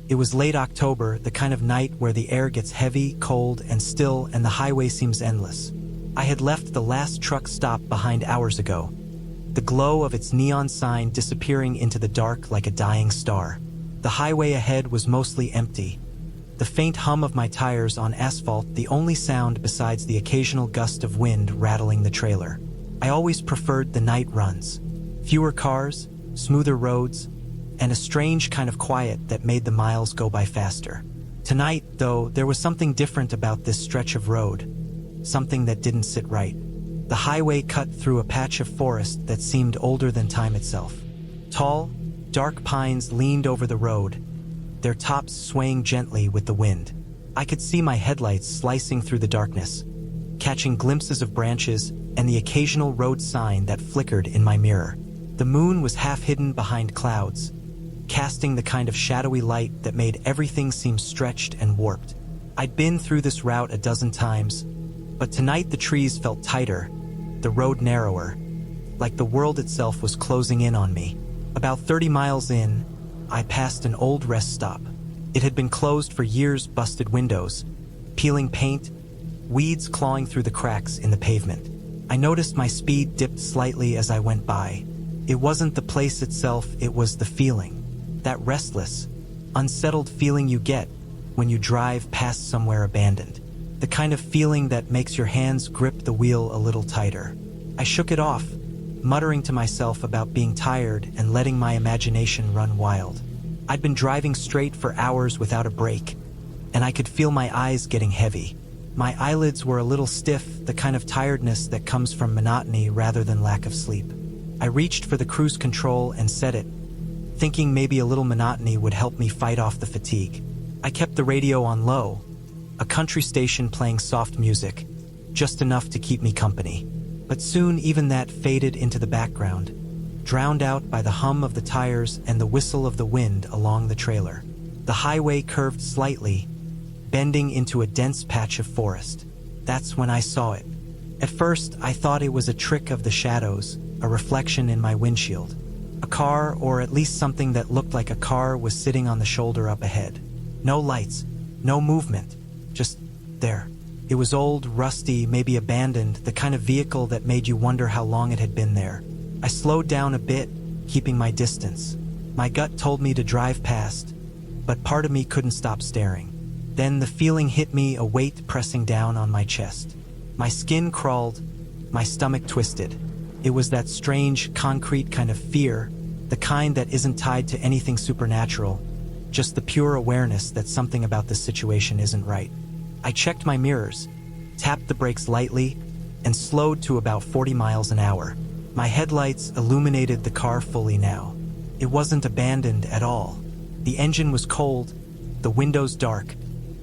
It was late October, the kind of night where the air gets heavy, cold, and still, and the highway seems endless. I had left the last truck stop behind hours ago, the glow of its neon sign disappearing into the dark like a dying star. The highway ahead was mostly empty, the faint hum of my tires on asphalt the only sound besides the occasional gust of wind rattling the trailer. I always preferred the night runs. Fewer cars, smoother roads, and a strange kind of quiet that made the miles go by faster. Tonight, though, there was something different about this stretch of road, something that didn't sit right. The highway cut through a patch of forest that seemed older than time itself. Tall, dark pines leaned over the road, their tops swaying gently with the wind. I could see my headlights slicing through the darkness, catching glimpses of branches and the occasional road sign that flickered in my mirror. The moon was half hidden behind clouds, casting the kind of shadowy light that made everything seem stretched and warped. I'd been through this route a dozen times, but tonight the trees felt tighter, the road narrower, like the world itself was closing in on me. About 30 miles in, I passed an old rest stop. It had been closed for years, busted windows, peeling paint, weeds clawing through the cracks in the pavement. I noticed my speed dipped slightly as I went by. It wasn't the place itself, it was the feeling. That restless, unsettled feeling you get when you drive past somewhere abandoned. The kind of feeling that makes your hands grip the wheel a little tighter. I shook it off, muttering to myself about being tired and letting my imagination run wild. I'd been driving straight for hours without a break, and I could feel my eyes getting heavy. My eyelids were a little stiff, the kind of tiredness that comes from monotony rather than lack of sleep. I reached for the cruise control and set it, thinking maybe a little monotony would help me fight off the fatigue. I kept the radio on low, a country station playing soft music, just enough to keep me company. But soon even that faded into the background, drowned out by the hum of the tires and the whistle of the wind along the trailer. The highway curved slightly, bending into a dense patch of forest. That's when I saw it. At first, I thought it was a trick of the shadows, a reflection in my windshield. A car, or at least something that looked like a car, was sitting on the shoulder up ahead. No lights, no movement, just there. It was old, rusty, maybe abandoned, the kind of vehicle that made you wonder how long it had been there. I slowed down a bit, keeping my distance. My gut told me to drive past, but part of me couldn't stop staring. Then the feeling hit me, a weight pressing down on my chest. My skin crawled, my stomach twisted. It was that strange, concrete kind of fear, the kind that isn't tied to anything supernatural, just the pure awareness that something about this situation isn't right. I checked my mirrors, tapped the brakes lightly, and slowed to about 40 miles an hour. My headlights illuminated the car fully now. It wasn't abandoned at all. The engine was cold, the windows dark,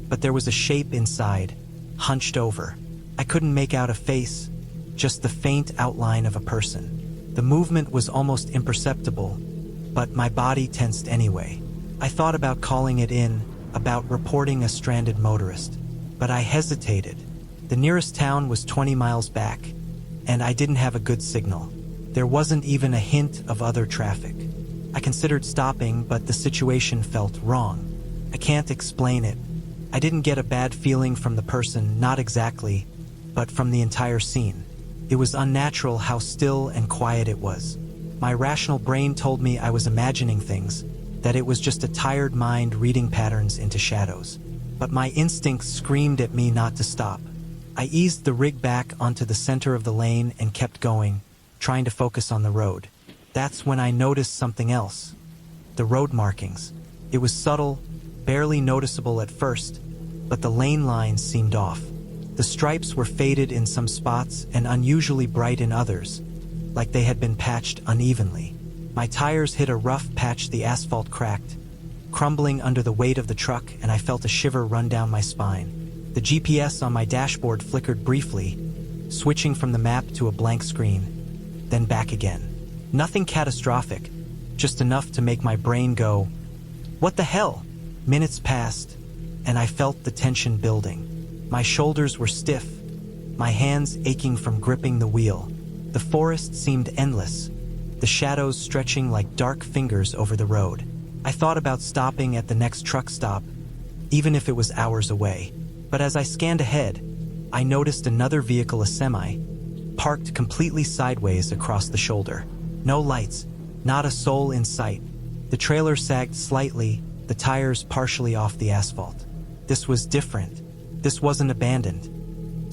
but there was a shape inside, hunched over. I couldn't make out a face, just the faint outline of a person. The movement was almost imperceptible, but my body tensed anyway. I thought about calling it in, about reporting a stranded motorist. But I hesitated. The nearest town was 20 miles back, and I didn't have a good signal. There wasn't even a hint of other traffic. I considered stopping, but the situation felt wrong. I can't explain it. I didn't get a bad feeling from the person, not exactly, but from the entire scene. It was unnatural how still and quiet it was. My rational brain told me I was imagining things, that it was just a tired mind reading patterns into shadows. But my instincts screamed at me not to stop. I eased the rig back onto the center of the lane and kept going, trying to focus on the road. That's when I noticed something else. The road markings. It was subtle, barely noticeable at first, but the lane lines seemed off. The stripes were faded in some spots and unusually bright in others, like they had been patched unevenly. My tires hit a rough patch, the asphalt cracked, crumbling under the weight of the truck, and I felt a shiver run down my spine. The GPS on my dashboard flickered briefly, switching from the map to a blank screen, then back again. Nothing catastrophic, just enough to make my brain go, "What the hell?" Minutes passed, and I felt the tension building. My shoulders were stiff, my hands aching from gripping the wheel. The forest seemed endless, the shadows stretching like dark fingers over the road. I thought about stopping at the next truck stop, even if it was hours away. But as I scanned ahead, I noticed another vehicle, a semi, parked completely sideways across the shoulder. No lights, not a soul in sight. The trailer sagged slightly, the tires partially off the asphalt. This was different. This wasn't abandoned.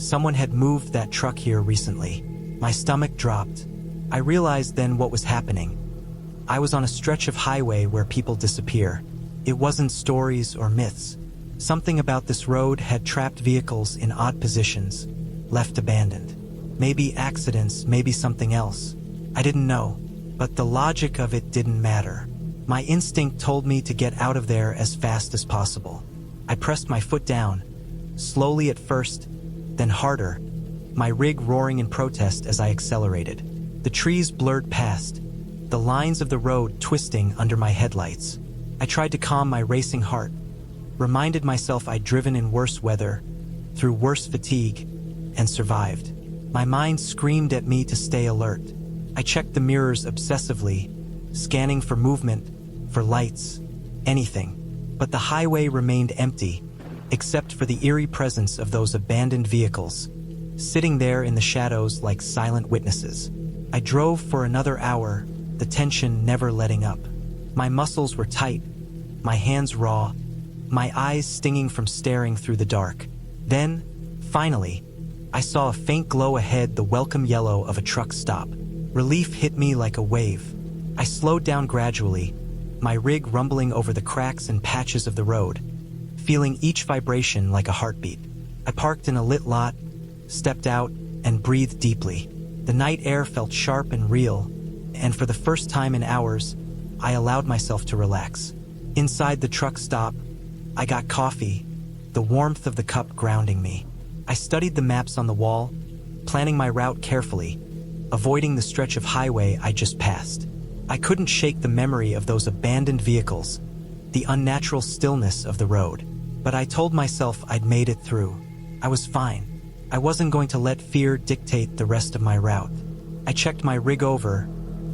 Someone had moved that truck here recently. My stomach dropped. I realized then what was happening. I was on a stretch of highway where people disappear. It wasn't stories or myths. Something about this road had trapped vehicles in odd positions, left abandoned. Maybe accidents, maybe something else. I didn't know, but the logic of it didn't matter. My instinct told me to get out of there as fast as possible. I pressed my foot down, slowly at first, then harder, my rig roaring in protest as I accelerated. The trees blurred past, the lines of the road twisting under my headlights. I tried to calm my racing heart, reminded myself I'd driven in worse weather, through worse fatigue, and survived. My mind screamed at me to stay alert. I checked the mirrors obsessively, scanning for movement, for lights, anything. But the highway remained empty, except for the eerie presence of those abandoned vehicles, sitting there in the shadows like silent witnesses. I drove for another hour, the tension never letting up. My muscles were tight, my hands raw, my eyes stinging from staring through the dark. Then, finally, I saw a faint glow ahead, the welcome yellow of a truck stop. Relief hit me like a wave. I slowed down gradually, my rig rumbling over the cracks and patches of the road, feeling each vibration like a heartbeat. I parked in a lit lot, stepped out, and breathed deeply. The night air felt sharp and real, and for the first time in hours, I allowed myself to relax. Inside the truck stop, I got coffee, the warmth of the cup grounding me. I studied the maps on the wall, planning my route carefully, avoiding the stretch of highway I just passed. I couldn't shake the memory of those abandoned vehicles, the unnatural stillness of the road. But I told myself I'd made it through. I was fine. I wasn't going to let fear dictate the rest of my route. I checked my rig over,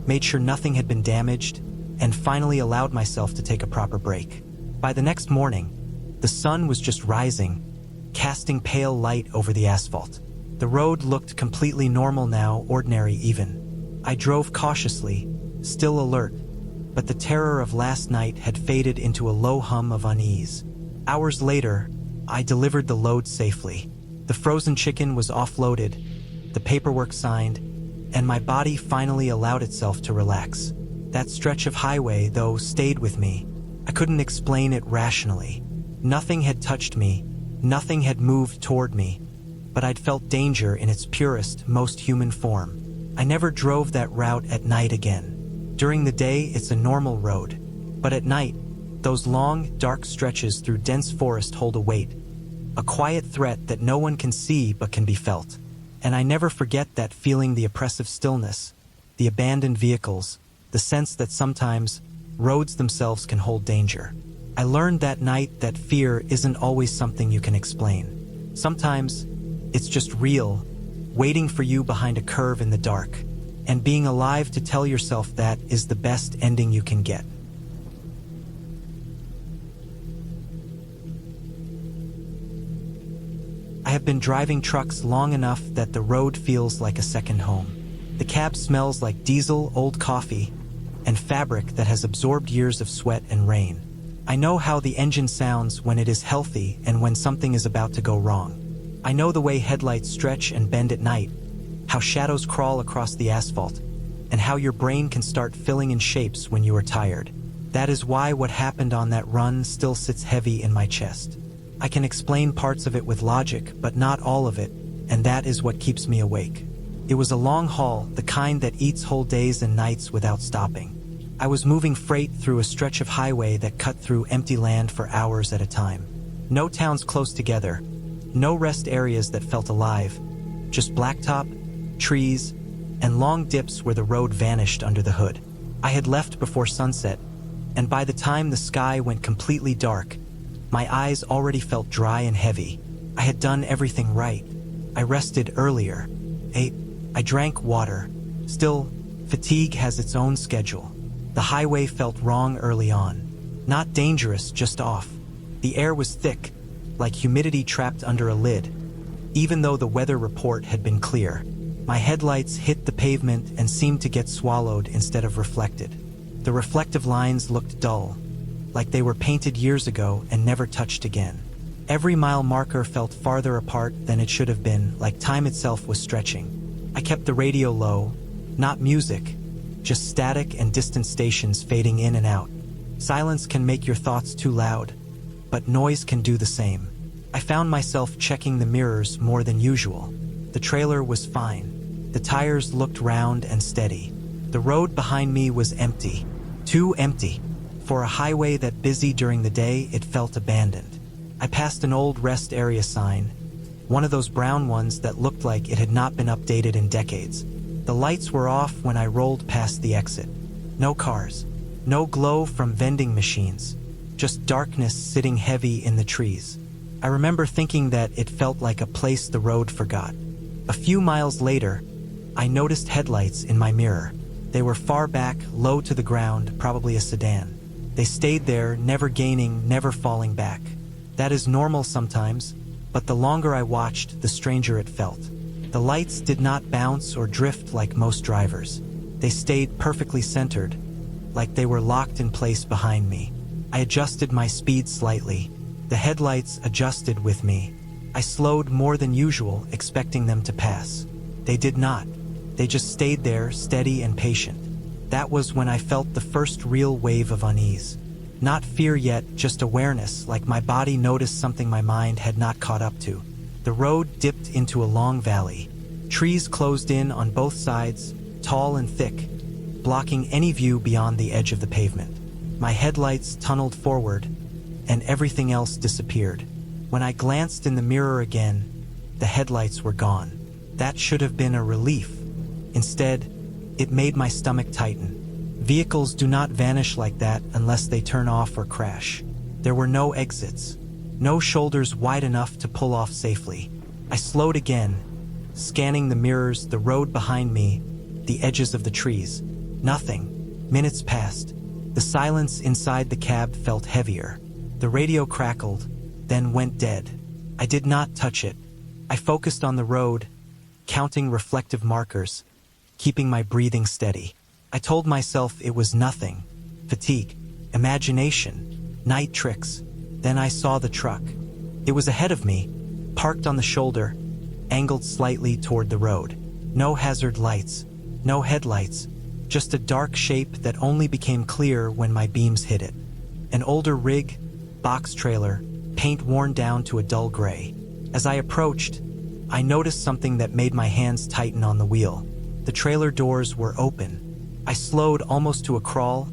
made sure nothing had been damaged, and finally allowed myself to take a proper break. By the next morning, the sun was just rising, casting pale light over the asphalt. The road looked completely normal now, ordinary even. I drove cautiously, still alert, but the terror of last night had faded into a low hum of unease. Hours later, I delivered the load safely. The frozen chicken was offloaded, the paperwork signed, and my body finally allowed itself to relax. That stretch of highway, though, stayed with me. I couldn't explain it rationally. Nothing had touched me, nothing had moved toward me, but I'd felt danger in its purest, most human form. I never drove that route at night again. During the day, it's a normal road, but at night, those long, dark stretches through dense forest hold a weight, a quiet threat that no one can see but can be felt. And I never forget that feeling, the oppressive stillness, the abandoned vehicles, the sense that sometimes roads themselves can hold danger. I learned that night that fear isn't always something you can explain. Sometimes it's just real, waiting for you behind a curve in the dark, and being alive to tell yourself that is the best ending you can get. I have been driving trucks long enough that the road feels like a second home. The cab smells like diesel, old coffee, and fabric that has absorbed years of sweat and rain. I know how the engine sounds when it is healthy and when something is about to go wrong. I know the way headlights stretch and bend at night, how shadows crawl across the asphalt, and how your brain can start filling in shapes when you are tired. That is why what happened on that run still sits heavy in my chest. I can explain parts of it with logic, but not all of it, and that is what keeps me awake. It was a long haul, the kind that eats whole days and nights without stopping. I was moving freight through a stretch of highway that cut through empty land for hours at a time. No towns close together, no rest areas that felt alive, just blacktop, trees, and long dips where the road vanished under the hood. I had left before sunset, and by the time the sky went completely dark, my eyes already felt dry and heavy. I had done everything right. I rested earlier, ate, I drank water. Still, fatigue has its own schedule. The highway felt wrong early on. Not dangerous, just off. The air was thick, like humidity trapped under a lid. Even though the weather report had been clear, my headlights hit the pavement and seemed to get swallowed instead of reflected. The reflective lines looked dull, like they were painted years ago and never touched again. Every mile marker felt farther apart than it should have been, like time itself was stretching. I kept the radio low, not music, just static and distant stations fading in and out. Silence can make your thoughts too loud, but noise can do the same. I found myself checking the mirrors more than usual. The trailer was fine. The tires looked round and steady. The road behind me was empty. Too empty. For a highway that busy during the day, it felt abandoned. I passed an old rest area sign, one of those brown ones that looked like it had not been updated in decades. The lights were off when I rolled past the exit. No cars. No glow from vending machines. Just darkness sitting heavy in the trees. I remember thinking that it felt like a place the road forgot. A few miles later, I noticed headlights in my mirror. They were far back, low to the ground, probably a sedan. They stayed there, never gaining, never falling back. That is normal sometimes, but the longer I watched, the stranger it felt. The lights did not bounce or drift like most drivers. They stayed perfectly centered, like they were locked in place behind me. I adjusted my speed slightly. The headlights adjusted with me. I slowed more than usual, expecting them to pass. They did not. They just stayed there, steady and patient. That was when I felt the first real wave of unease. Not fear yet, just awareness, like my body noticed something my mind had not caught up to. The road dipped into a long valley. Trees closed in on both sides, tall and thick, blocking any view beyond the edge of the pavement. My headlights tunneled forward, and everything else disappeared. When I glanced in the mirror again, the headlights were gone. That should have been a relief. Instead, it made my stomach tighten. Vehicles do not vanish like that unless they turn off or crash. There were no exits, no shoulders wide enough to pull off safely. I slowed again, scanning the mirrors, the road behind me, the edges of the trees. Nothing. Minutes passed. The silence inside the cab felt heavier. The radio crackled, then went dead. I did not touch it. I focused on the road, counting reflective markers, keeping my breathing steady. I told myself it was nothing. Fatigue, imagination, night tricks. Then I saw the truck. It was ahead of me, parked on the shoulder, angled slightly toward the road. No hazard lights, no headlights, just a dark shape that only became clear when my beams hit it. An older rig, box trailer, paint worn down to a dull gray. As I approached, I noticed something that made my hands tighten on the wheel. The trailer doors were open. I slowed almost to a crawl,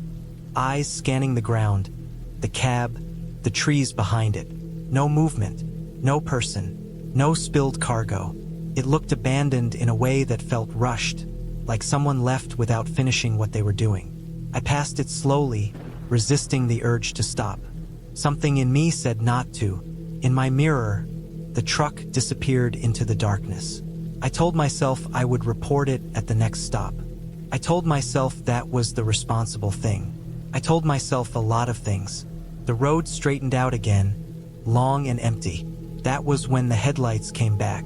eyes scanning the ground, the cab, the trees behind it. No movement, no person, no spilled cargo. It looked abandoned in a way that felt rushed, like someone left without finishing what they were doing. I passed it slowly, resisting the urge to stop. Something in me said not to. In my mirror, the truck disappeared into the darkness. I told myself I would report it at the next stop. I told myself that was the responsible thing. I told myself a lot of things. The road straightened out again, long and empty. That was when the headlights came back.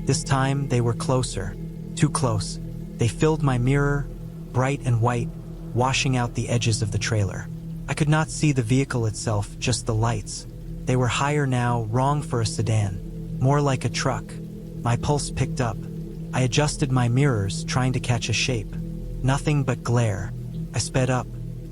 This time they were closer, too close. They filled my mirror, bright and white, washing out the edges of the trailer. I could not see the vehicle itself, just the lights. They were higher now, wrong for a sedan, more like a truck. My pulse picked up. I adjusted my mirrors, trying to catch a shape. Nothing but glare. I sped up.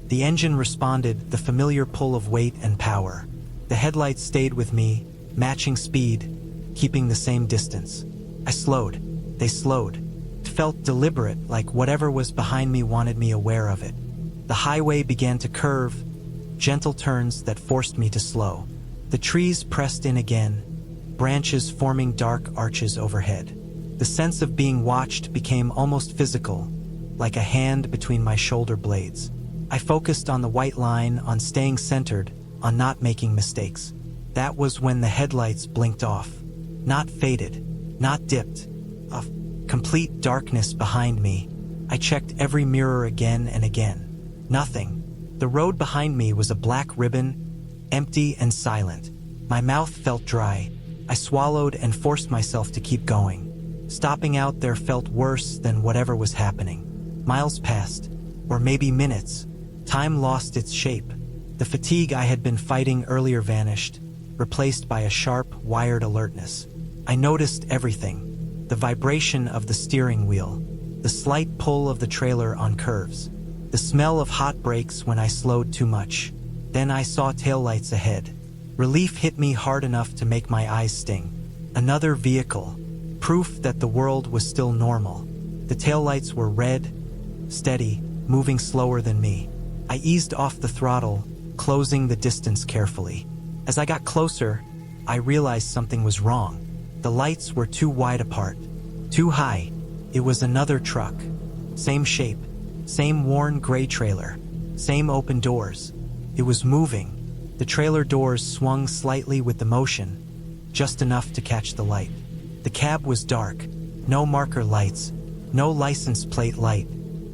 The engine responded, the familiar pull of weight and power. The headlights stayed with me, matching speed, keeping the same distance. I slowed. They slowed. It felt deliberate, like whatever was behind me wanted me aware of it. The highway began to curve, gentle turns that forced me to slow. The trees pressed in again, branches forming dark arches overhead. The sense of being watched became almost physical, like a hand between my shoulder blades. I focused on the white line, on staying centered, on not making mistakes. That was when the headlights blinked off. Not faded, not dipped. A complete darkness behind me. I checked every mirror again and again. Nothing. The road behind me was a black ribbon, empty and silent. My mouth felt dry. I swallowed and forced myself to keep going. Stopping out there felt worse than whatever was happening. Miles passed, or maybe minutes. Time lost its shape. The fatigue I had been fighting earlier vanished, replaced by a sharp, wired alertness. I noticed everything. The vibration of the steering wheel, the slight pull of the trailer on curves, the smell of hot brakes when I slowed too much. Then I saw taillights ahead. Relief hit me hard enough to make my eyes sting. Another vehicle, proof that the world was still normal. The taillights were red, steady, moving slower than me. I eased off the throttle, closing the distance carefully. As I got closer, I realized something was wrong. The lights were too wide apart, too high. It was another truck. Same shape, same worn gray trailer, same open doors. It was moving. The trailer doors swung slightly with the motion, just enough to catch the light. The cab was dark. No marker lights, no license plate light.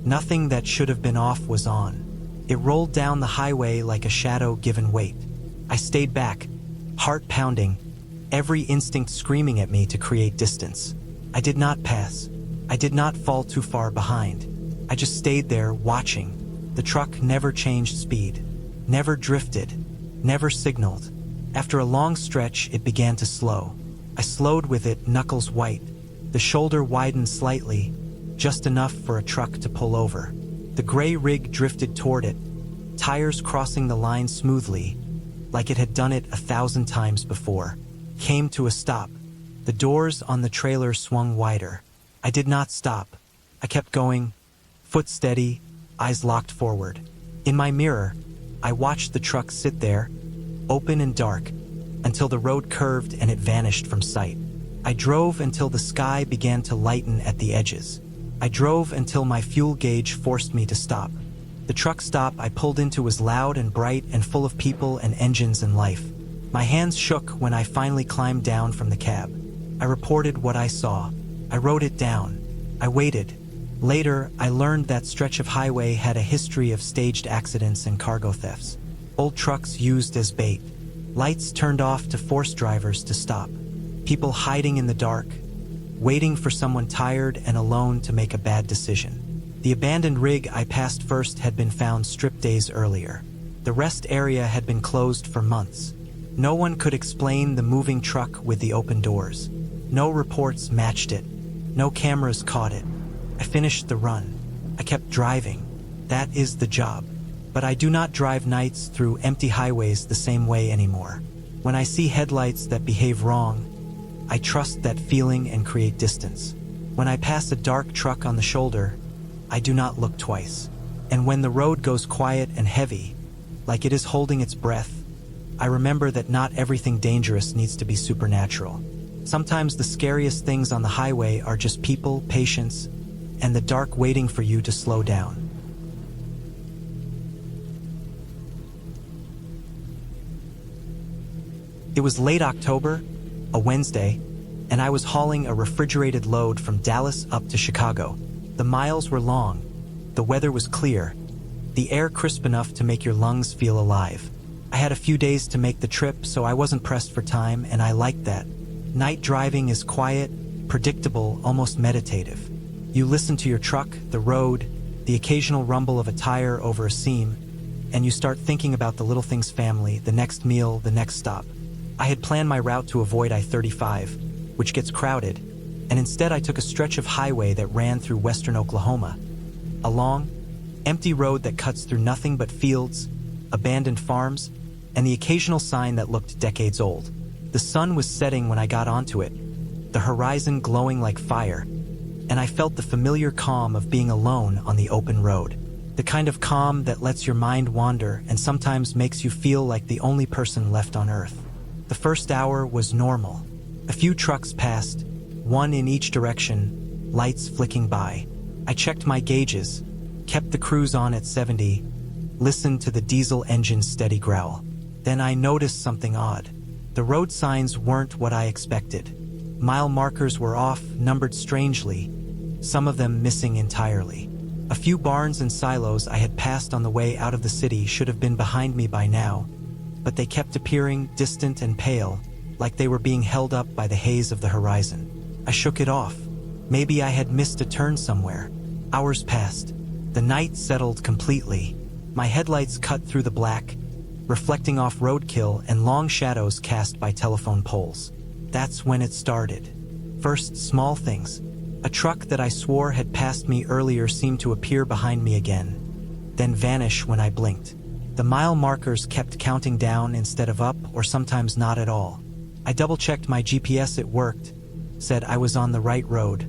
Nothing that should have been off was on. It rolled down the highway like a shadow given weight. I stayed back, heart pounding, every instinct screaming at me to create distance. I did not pass. I did not fall too far behind. I just stayed there, watching. The truck never changed speed, never drifted, never signaled. After a long stretch, it began to slow. I slowed with it, knuckles white. The shoulder widened slightly, just enough for a truck to pull over. The gray rig drifted toward it, tires crossing the line smoothly, like it had done it 1,000 times before. Came to a stop. The doors on the trailer swung wider. I did not stop. I kept going, foot steady, eyes locked forward. In my mirror, I watched the truck sit there, open and dark, until the road curved and it vanished from sight. I drove until the sky began to lighten at the edges. I drove until my fuel gauge forced me to stop. The truck stop I pulled into was loud and bright and full of people and engines and life. My hands shook when I finally climbed down from the cab. I reported what I saw. I wrote it down. I waited. Later, I learned that stretch of highway had a history of staged accidents and cargo thefts. Old trucks used as bait. Lights turned off to force drivers to stop. People hiding in the dark, waiting for someone tired and alone to make a bad decision. The abandoned rig I passed first had been found stripped days earlier. The rest area had been closed for months. No one could explain the moving truck with the open doors. No reports matched it. No cameras caught it. I finished the run. I kept driving. That is the job. But I do not drive nights through empty highways the same way anymore. When I see headlights that behave wrong, I trust that feeling and create distance. When I pass a dark truck on the shoulder, I do not look twice. And when the road goes quiet and heavy, like it is holding its breath, I remember that not everything dangerous needs to be supernatural. Sometimes the scariest things on the highway are just people, patience, and the dark waiting for you to slow down. It was late October, a Wednesday, and I was hauling a refrigerated load from Dallas up to Chicago. The miles were long, the weather was clear, the air crisp enough to make your lungs feel alive. I had a few days to make the trip, so I wasn't pressed for time, and I liked that. Night driving is quiet, predictable, almost meditative. You listen to your truck, the road, the occasional rumble of a tire over a seam, and you start thinking about the little things: family, the next meal, the next stop. I had planned my route to avoid I-35, which gets crowded, and instead I took a stretch of highway that ran through western Oklahoma. A long, empty road that cuts through nothing but fields, abandoned farms, and the occasional sign that looked decades old. The sun was setting when I got onto it, the horizon glowing like fire, and I felt the familiar calm of being alone on the open road. The kind of calm that lets your mind wander and sometimes makes you feel like the only person left on Earth. The first hour was normal. A few trucks passed, one in each direction, lights flicking by. I checked my gauges, kept the cruise on at 70, listened to the diesel engine's steady growl. Then I noticed something odd. The road signs weren't what I expected. Mile markers were off, numbered strangely, some of them missing entirely. A few barns and silos I had passed on the way out of the city should have been behind me by now, but they kept appearing distant and pale, like they were being held up by the haze of the horizon. I shook it off. Maybe I had missed a turn somewhere. Hours passed. The night settled completely. My headlights cut through the black, reflecting off roadkill and long shadows cast by telephone poles. That's when it started. First, small things. A truck that I swore had passed me earlier seemed to appear behind me again, then vanish when I blinked. The mile markers kept counting down instead of up, or sometimes not at all. I double-checked my GPS. It worked, said I was on the right road,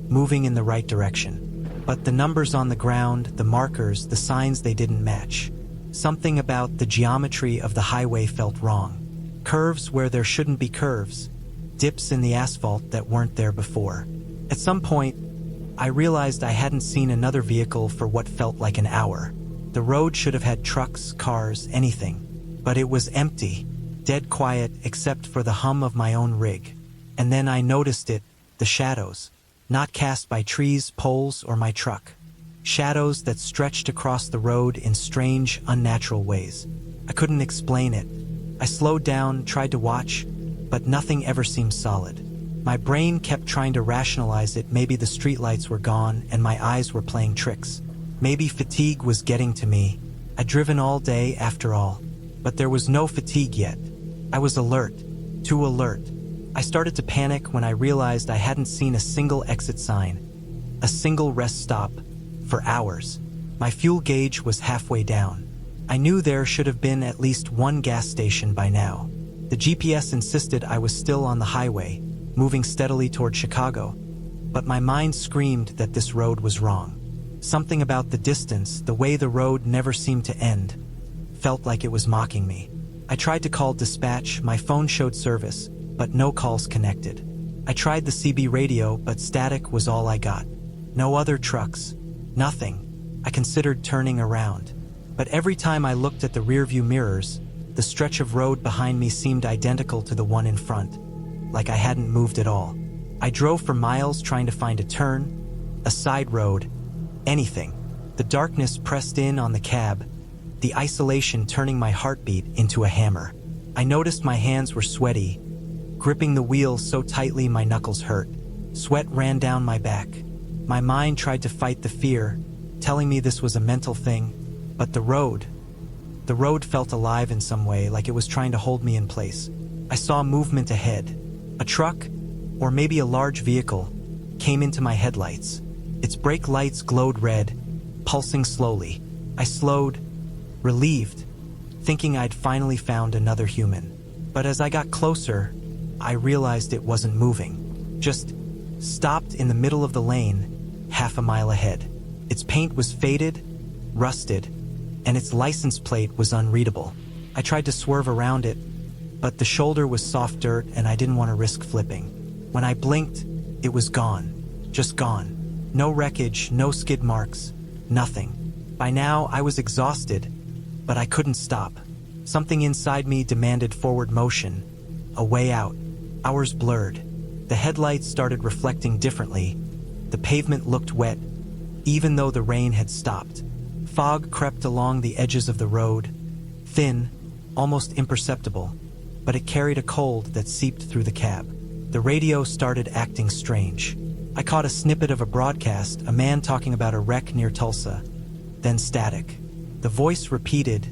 moving in the right direction. But the numbers on the ground, the markers, the signs, they didn't match. Something about the geometry of the highway felt wrong. Curves where there shouldn't be curves. Dips in the asphalt that weren't there before. At some point, I realized I hadn't seen another vehicle for what felt like an hour. The road should have had trucks, cars, anything. But it was empty, dead quiet except for the hum of my own rig. And then I noticed it, the shadows. Not cast by trees, poles, or my truck. Shadows that stretched across the road in strange, unnatural ways. I couldn't explain it. I slowed down, tried to watch, but nothing ever seemed solid. My brain kept trying to rationalize it. Maybe the streetlights were gone and my eyes were playing tricks. Maybe fatigue was getting to me. I'd driven all day after all. But there was no fatigue yet. I was alert, too alert. I started to panic when I realized I hadn't seen a single exit sign, a single rest stop, for hours. My fuel gauge was halfway down. I knew there should have been at least one gas station by now. The GPS insisted I was still on the highway, moving steadily toward Chicago. But my mind screamed that this road was wrong. Something about the distance, the way the road never seemed to end, felt like it was mocking me. I tried to call dispatch. My phone showed service, but no calls connected. I tried the CB radio, but static was all I got. No other trucks. Nothing. I considered turning around. But every time I looked at the rearview mirrors, the stretch of road behind me seemed identical to the one in front, like I hadn't moved at all. I drove for miles trying to find a turn, a side road, anything. The darkness pressed in on the cab, the isolation turning my heartbeat into a hammer. I noticed my hands were sweaty, gripping the wheel so tightly my knuckles hurt. Sweat ran down my back. My mind tried to fight the fear, telling me this was a mental thing, but the road felt alive in some way, like it was trying to hold me in place. I saw movement ahead. A truck, or maybe a large vehicle, came into my headlights. Its brake lights glowed red, pulsing slowly. I slowed, relieved, thinking I'd finally found another human. But as I got closer, I realized it wasn't moving. Just stopped in the middle of the lane, half a mile ahead. Its paint was faded, rusted, and its license plate was unreadable. I tried to swerve around it, but the shoulder was soft dirt and I didn't want to risk flipping. When I blinked, it was gone. Just gone. No wreckage, no skid marks, nothing. By now, I was exhausted, but I couldn't stop. Something inside me demanded forward motion, a way out. Hours blurred. The headlights started reflecting differently. The pavement looked wet, even though the rain had stopped. Fog crept along the edges of the road, thin, almost imperceptible, but it carried a cold that seeped through the cab. The radio started acting strange. I caught a snippet of a broadcast, a man talking about a wreck near Tulsa, then static. The voice repeated,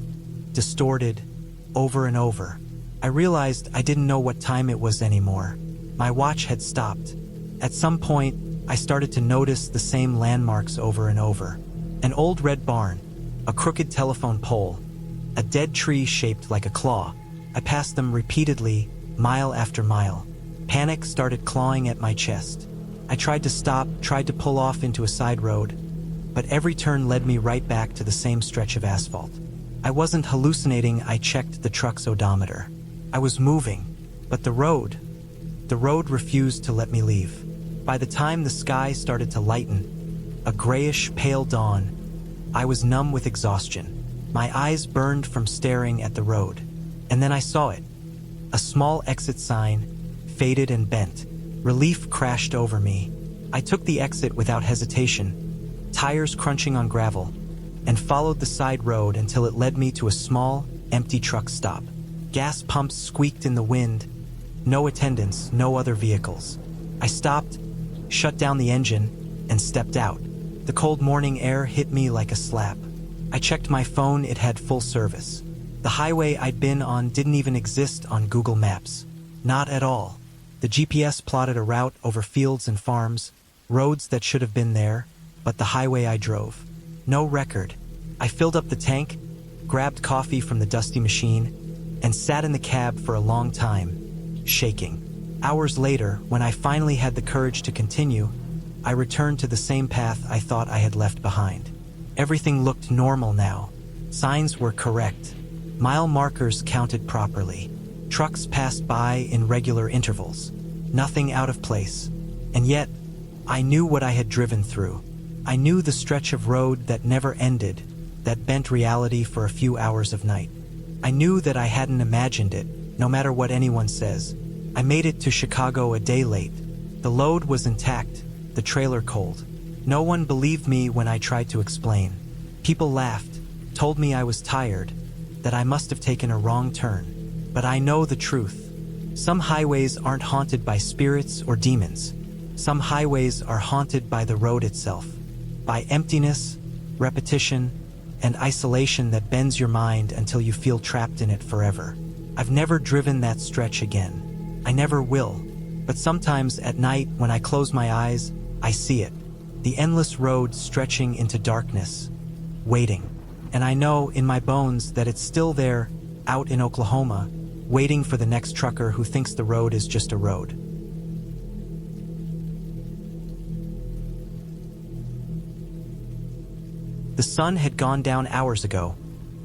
distorted, over and over. I realized I didn't know what time it was anymore. My watch had stopped. At some point, I started to notice the same landmarks over and over. An old red barn, a crooked telephone pole, a dead tree shaped like a claw. I passed them repeatedly, mile after mile. Panic started clawing at my chest. I tried to stop, tried to pull off into a side road, but every turn led me right back to the same stretch of asphalt. I wasn't hallucinating. I checked the truck's odometer. I was moving, but the road refused to let me leave. By the time the sky started to lighten, a grayish pale dawn, I was numb with exhaustion. My eyes burned from staring at the road. And then I saw it. A small exit sign, faded and bent. Relief crashed over me. I took the exit without hesitation, tires crunching on gravel, and followed the side road until it led me to a small, empty truck stop. Gas pumps squeaked in the wind. No attendants, no other vehicles. I stopped, shut down the engine, and stepped out. The cold morning air hit me like a slap. I checked my phone, it had full service. The highway I'd been on didn't even exist on Google Maps. Not at all. The GPS plotted a route over fields and farms, roads that should have been there, but the highway I drove. No record. I filled up the tank, grabbed coffee from the dusty machine, and sat in the cab for a long time, shaking. Hours later, when I finally had the courage to continue, I returned to the same path I thought I had left behind. Everything looked normal now. Signs were correct. Mile markers counted properly. Trucks passed by in regular intervals. Nothing out of place. And yet, I knew what I had driven through. I knew the stretch of road that never ended, that bent reality for a few hours of night. I knew that I hadn't imagined it, no matter what anyone says. I made it to Chicago a day late. The load was intact, the trailer cold. No one believed me when I tried to explain. People laughed, told me I was tired, that I must have taken a wrong turn. But I know the truth. Some highways aren't haunted by spirits or demons. Some highways are haunted by the road itself, by emptiness, repetition, and isolation that bends your mind until you feel trapped in it forever. I've never driven that stretch again. I never will. But sometimes at night when I close my eyes, I see it. The endless road stretching into darkness, waiting. And I know in my bones that it's still there, out in Oklahoma, waiting for the next trucker who thinks the road is just a road. The sun had gone down hours ago,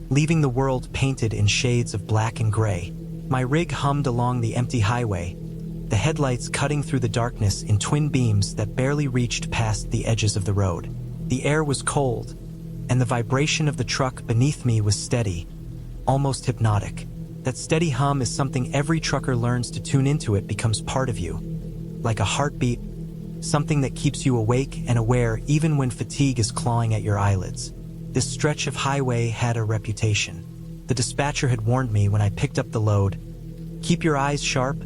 leaving the world painted in shades of black and gray. My rig hummed along the empty highway, the headlights cutting through the darkness in twin beams that barely reached past the edges of the road. The air was cold, and the vibration of the truck beneath me was steady, almost hypnotic. That steady hum is something every trucker learns to tune into. It becomes part of you, like a heartbeat, something that keeps you awake and aware even when fatigue is clawing at your eyelids. This stretch of highway had a reputation. The dispatcher had warned me when I picked up the load, keep your eyes sharp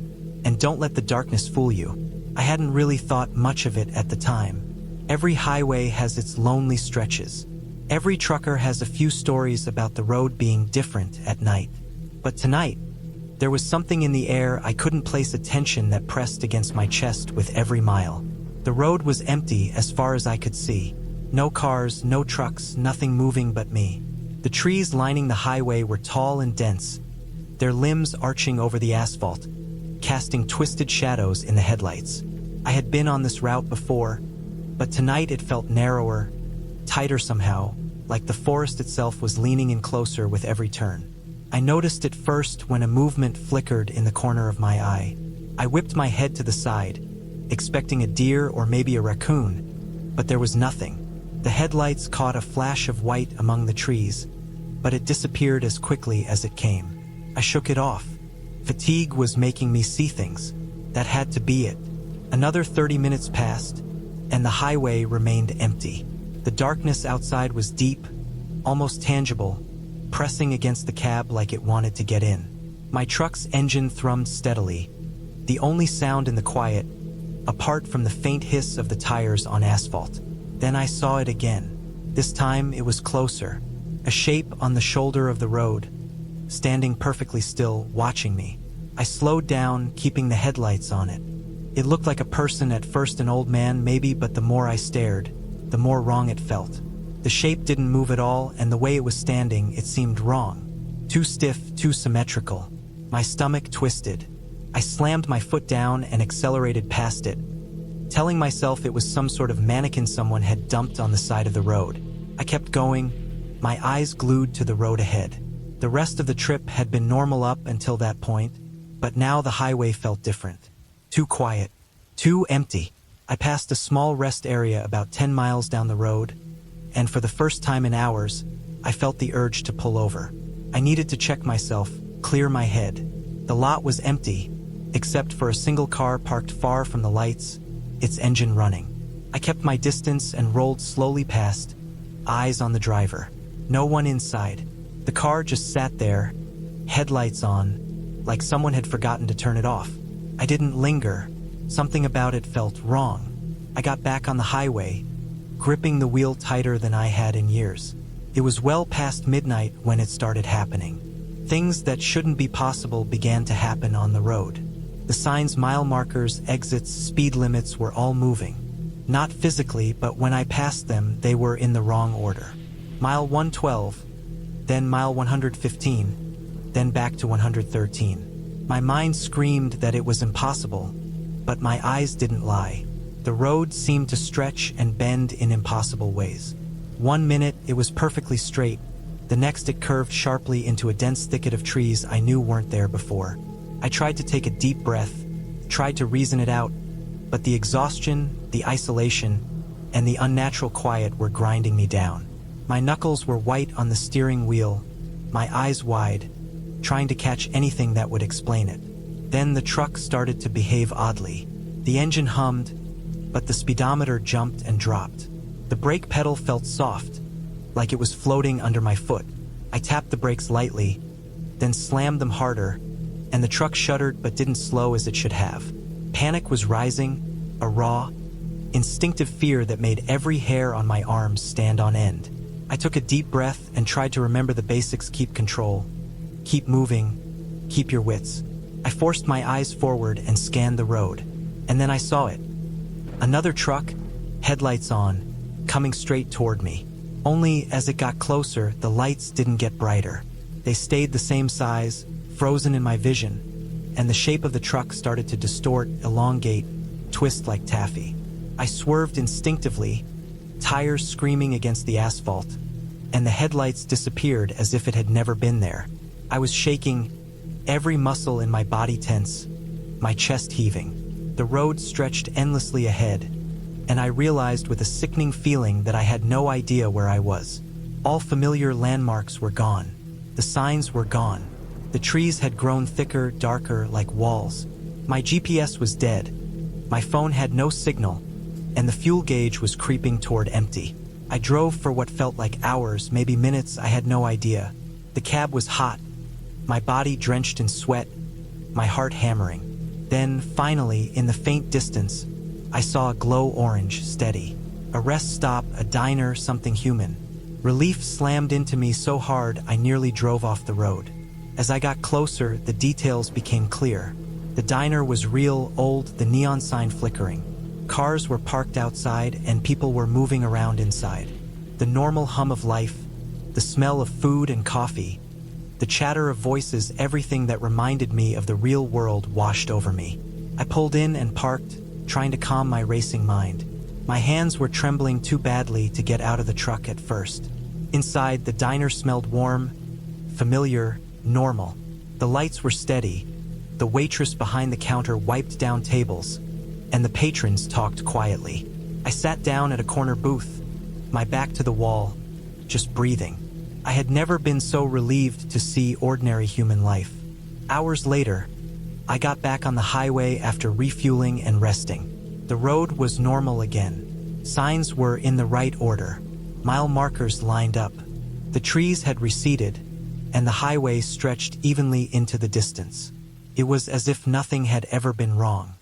and don't let the darkness fool you. I hadn't really thought much of it at the time. Every highway has its lonely stretches. Every trucker has a few stories about the road being different at night. But tonight, there was something in the air I couldn't place, a tension that pressed against my chest with every mile. The road was empty as far as I could see. No cars, no trucks, nothing moving but me. The trees lining the highway were tall and dense, their limbs arching over the asphalt, casting twisted shadows in the headlights. I had been on this route before, but tonight it felt narrower, tighter somehow, like the forest itself was leaning in closer with every turn. I noticed it first when a movement flickered in the corner of my eye. I whipped my head to the side, expecting a deer or maybe a raccoon, but there was nothing. The headlights caught a flash of white among the trees, but it disappeared as quickly as it came. I shook it off. Fatigue was making me see things. That had to be it. Another 30 minutes passed, and the highway remained empty. The darkness outside was deep, almost tangible, pressing against the cab like it wanted to get in. My truck's engine thrummed steadily, the only sound in the quiet, apart from the faint hiss of the tires on asphalt. Then I saw it again. This time it was closer, a shape on the shoulder of the road, standing perfectly still, watching me. I slowed down, keeping the headlights on it. It looked like a person, at first an old man maybe, but the more I stared, the more wrong it felt. The shape didn't move at all, and the way it was standing, it seemed wrong. Too stiff, too symmetrical. My stomach twisted. I slammed my foot down and accelerated past it, telling myself it was some sort of mannequin someone had dumped on the side of the road. I kept going, my eyes glued to the road ahead. The rest of the trip had been normal up until that point, but now the highway felt different. Too quiet, too empty. I passed a small rest area about 10 miles down the road, and for the first time in hours, I felt the urge to pull over. I needed to check myself, clear my head. The lot was empty, except for a single car parked far from the lights, its engine running. I kept my distance and rolled slowly past, eyes on the driver. No one inside. The car just sat there, headlights on, like someone had forgotten to turn it off. I didn't linger. Something about it felt wrong. I got back on the highway, gripping the wheel tighter than I had in years. It was well past midnight when it started happening. Things that shouldn't be possible began to happen on the road. The signs, mile markers, exits, speed limits were all moving. Not physically, but when I passed them, they were in the wrong order. Mile 112, then mile 115, then back to 113. My mind screamed that it was impossible, but my eyes didn't lie. The road seemed to stretch and bend in impossible ways. 1 minute it was perfectly straight, the next it curved sharply into a dense thicket of trees I knew weren't there before. I tried to take a deep breath, tried to reason it out, but the exhaustion, the isolation, and the unnatural quiet were grinding me down. My knuckles were white on the steering wheel, my eyes wide, trying to catch anything that would explain it. Then the truck started to behave oddly. The engine hummed, but the speedometer jumped and dropped. The brake pedal felt soft, like it was floating under my foot. I tapped the brakes lightly, then slammed them harder, and the truck shuddered but didn't slow as it should have. Panic was rising, a raw, instinctive fear that made every hair on my arms stand on end. I took a deep breath and tried to remember the basics: keep control, keep moving, keep your wits. I forced my eyes forward and scanned the road, and then I saw it. Another truck, headlights on, coming straight toward me. Only as it got closer, the lights didn't get brighter. They stayed the same size, frozen in my vision, and the shape of the truck started to distort, elongate, twist like taffy. I swerved instinctively, tires screaming against the asphalt, and the headlights disappeared as if it had never been there. I was shaking, every muscle in my body tense, my chest heaving. The road stretched endlessly ahead, and I realized with a sickening feeling that I had no idea where I was. All familiar landmarks were gone. The signs were gone. The trees had grown thicker, darker, like walls. My GPS was dead. My phone had no signal, and the fuel gauge was creeping toward empty. I drove for what felt like hours, maybe minutes, I had no idea. The cab was hot, my body drenched in sweat, my heart hammering. Then, finally, in the faint distance, I saw a glow orange, steady. A rest stop, a diner, something human. Relief slammed into me so hard I nearly drove off the road. As I got closer, the details became clear. The diner was real, old, the neon sign flickering. Cars were parked outside and people were moving around inside. The normal hum of life, the smell of food and coffee, the chatter of voices, everything that reminded me of the real world washed over me. I pulled in and parked, trying to calm my racing mind. My hands were trembling too badly to get out of the truck at first. Inside, the diner smelled warm, familiar, normal. The lights were steady. The waitress behind the counter wiped down tables, and the patrons talked quietly. I sat down at a corner booth, my back to the wall, just breathing. I had never been so relieved to see ordinary human life. Hours later, I got back on the highway after refueling and resting. The road was normal again. Signs were in the right order. Mile markers lined up. The trees had receded, and the highway stretched evenly into the distance. It was as if nothing had ever been wrong.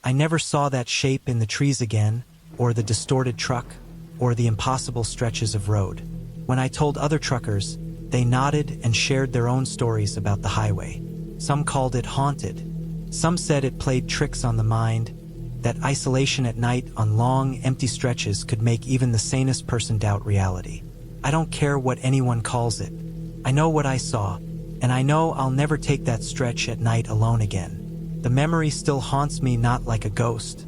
I never saw that shape in the trees again, or the distorted truck, or the impossible stretches of road. When I told other truckers, they nodded and shared their own stories about the highway. Some called it haunted. Some said it played tricks on the mind, that isolation at night on long, empty stretches could make even the sanest person doubt reality. I don't care what anyone calls it. I know what I saw, and I know I'll never take that stretch at night alone again. The memory still haunts me, not like a ghost,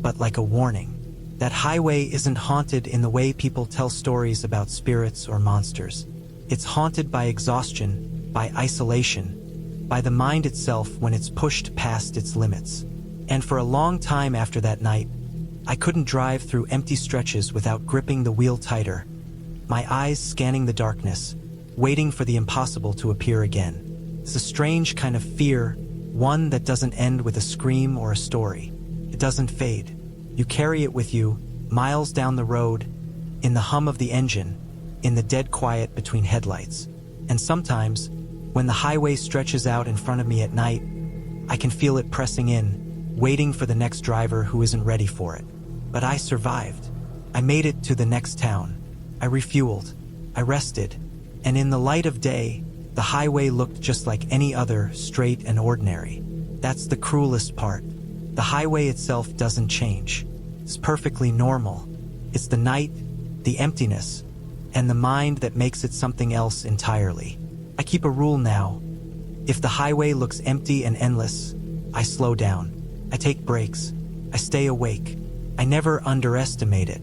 but like a warning. That highway isn't haunted in the way people tell stories about spirits or monsters. It's haunted by exhaustion, by isolation, by the mind itself when it's pushed past its limits. And for a long time after that night, I couldn't drive through empty stretches without gripping the wheel tighter, my eyes scanning the darkness, waiting for the impossible to appear again. It's a strange kind of fear, one that doesn't end with a scream or a story. It doesn't fade. You carry it with you, miles down the road, in the hum of the engine, in the dead quiet between headlights. And sometimes, when the highway stretches out in front of me at night, I can feel it pressing in, waiting for the next driver who isn't ready for it. But I survived. I made it to the next town. I refueled. I rested. And in the light of day, the highway looked just like any other, straight and ordinary. That's the cruelest part. The highway itself doesn't change. It's perfectly normal. It's the night, the emptiness, and the mind that makes it something else entirely. I keep a rule now. If the highway looks empty and endless, I slow down. I take breaks. I stay awake. I never underestimate it,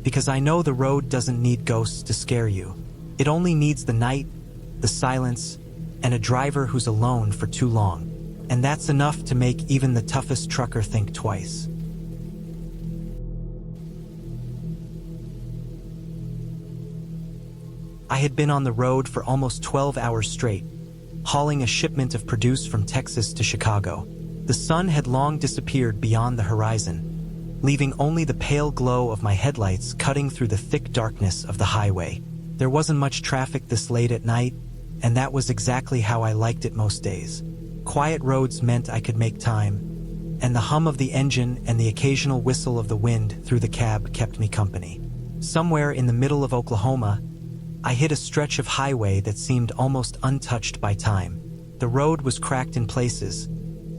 because I know the road doesn't need ghosts to scare you. It only needs the night, the silence, and a driver who's alone for too long. And that's enough to make even the toughest trucker think twice. I had been on the road for almost 12 hours straight, hauling a shipment of produce from Texas to Chicago. The sun had long disappeared beyond the horizon, leaving only the pale glow of my headlights cutting through the thick darkness of the highway. There wasn't much traffic this late at night, and that was exactly how I liked it most days. Quiet roads meant I could make time, and the hum of the engine and the occasional whistle of the wind through the cab kept me company. Somewhere in the middle of Oklahoma, I hit a stretch of highway that seemed almost untouched by time. The road was cracked in places,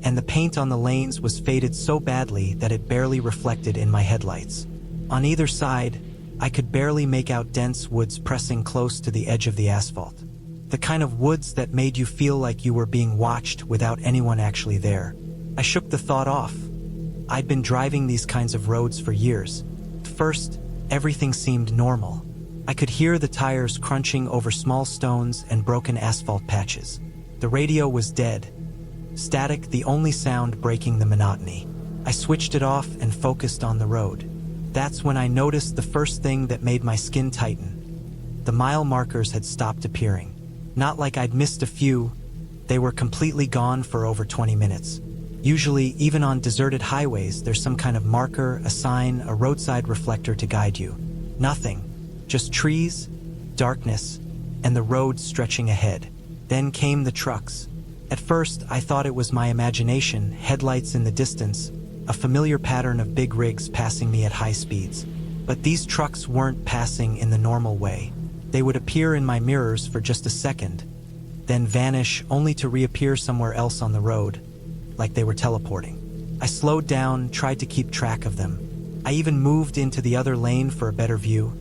and the paint on the lanes was faded so badly that it barely reflected in my headlights. On either side, I could barely make out dense woods pressing close to the edge of the asphalt. The kind of woods that made you feel like you were being watched without anyone actually there. I shook the thought off. I'd been driving these kinds of roads for years. At first, everything seemed normal. I could hear the tires crunching over small stones and broken asphalt patches. The radio was dead. Static, the only sound breaking the monotony. I switched it off and focused on the road. That's when I noticed the first thing that made my skin tighten. The mile markers had stopped appearing. Not like I'd missed a few, they were completely gone for over 20 minutes. Usually, even on deserted highways, there's some kind of marker, a sign, a roadside reflector to guide you. Nothing. Just trees, darkness, and the road stretching ahead. Then came the trucks. At first, I thought it was my imagination, headlights in the distance, a familiar pattern of big rigs passing me at high speeds. But these trucks weren't passing in the normal way. They would appear in my mirrors for just a second, then vanish only to reappear somewhere else on the road, like they were teleporting. I slowed down, tried to keep track of them. I even moved into the other lane for a better view,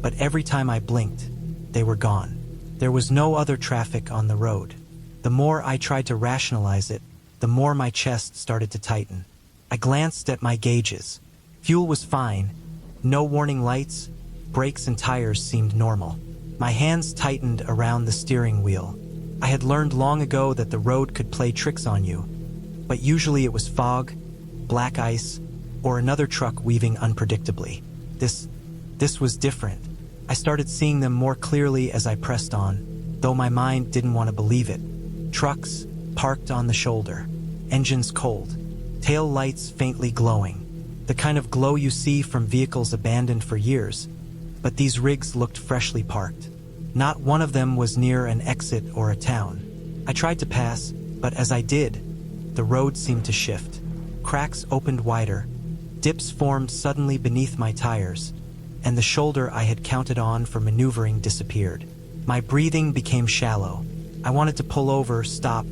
but every time I blinked, they were gone. There was no other traffic on the road. The more I tried to rationalize it, the more my chest started to tighten. I glanced at my gauges. Fuel was fine. No warning lights, brakes and tires seemed normal. My hands tightened around the steering wheel. I had learned long ago that the road could play tricks on you, but usually it was fog, black ice, or another truck weaving unpredictably. This was different. I started seeing them more clearly as I pressed on, though my mind didn't want to believe it. Trucks parked on the shoulder, engines cold, tail lights faintly glowing, the kind of glow you see from vehicles abandoned for years. But these rigs looked freshly parked. Not one of them was near an exit or a town. I tried to pass, but as I did, the road seemed to shift. Cracks opened wider, dips formed suddenly beneath my tires, and the shoulder I had counted on for maneuvering disappeared. My breathing became shallow. I wanted to pull over, stop,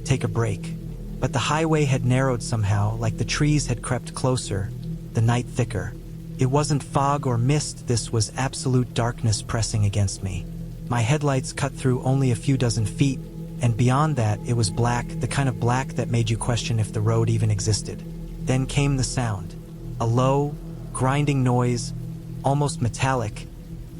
take a break. But the highway had narrowed somehow, like the trees had crept closer, the night thicker. It wasn't fog or mist, this was absolute darkness pressing against me. My headlights cut through only a few dozen feet, and beyond that it was black, the kind of black that made you question if the road even existed. Then came the sound. A low, grinding noise, almost metallic,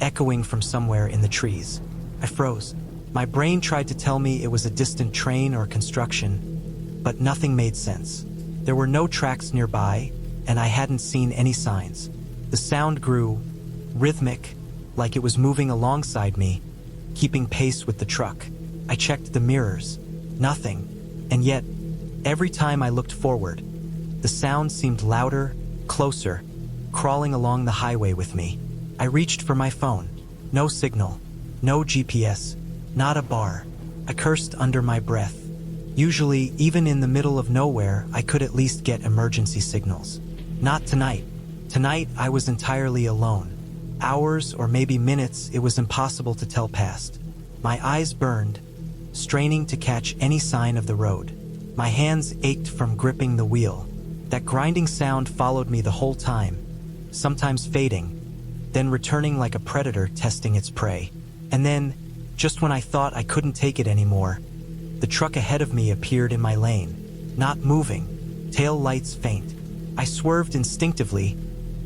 echoing from somewhere in the trees. I froze. My brain tried to tell me it was a distant train or construction, but nothing made sense. There were no tracks nearby, and I hadn't seen any signs. The sound grew, rhythmic, like it was moving alongside me, keeping pace with the truck. I checked the mirrors. Nothing. And yet, every time I looked forward, the sound seemed louder, closer, crawling along the highway with me. I reached for my phone. No signal. No GPS. Not a bar. I cursed under my breath. Usually, even in the middle of nowhere, I could at least get emergency signals. Not tonight. Tonight, I was entirely alone. Hours or maybe minutes, it was impossible to tell past. My eyes burned, straining to catch any sign of the road. My hands ached from gripping the wheel. That grinding sound followed me the whole time, sometimes fading, then returning like a predator testing its prey. And then, just when I thought I couldn't take it anymore, the truck ahead of me appeared in my lane, not moving, tail lights faint. I swerved instinctively,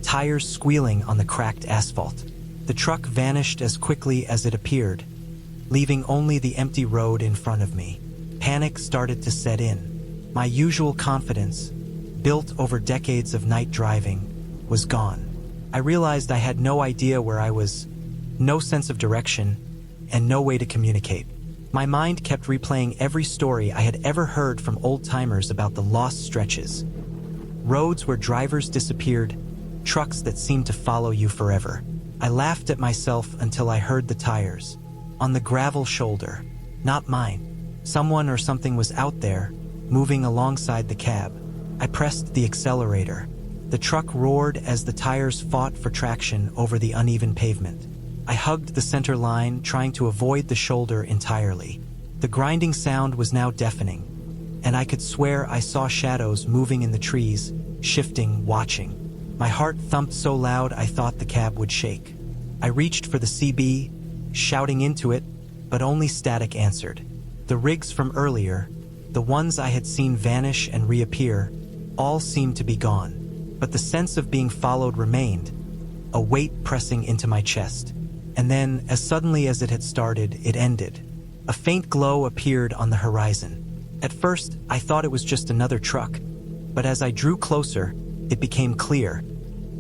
tires squealing on the cracked asphalt. The truck vanished as quickly as it appeared, leaving only the empty road in front of me. Panic started to set in. My usual confidence, built over decades of night driving, was gone. I realized I had no idea where I was, no sense of direction, and no way to communicate. My mind kept replaying every story I had ever heard from old-timers about the lost stretches. Roads where drivers disappeared, trucks that seemed to follow you forever. I laughed at myself until I heard the tires. On the gravel shoulder. Not mine. Someone or something was out there, moving alongside the cab. I pressed the accelerator. The truck roared as the tires fought for traction over the uneven pavement. I hugged the center line, trying to avoid the shoulder entirely. The grinding sound was now deafening, and I could swear I saw shadows moving in the trees, shifting, watching. My heart thumped so loud I thought the cab would shake. I reached for the CB, shouting into it, but only static answered. The rigs from earlier, the ones I had seen vanish and reappear, all seemed to be gone. But the sense of being followed remained, a weight pressing into my chest. And then, as suddenly as it had started, it ended. A faint glow appeared on the horizon. At first, I thought it was just another truck, but as I drew closer, it became clear.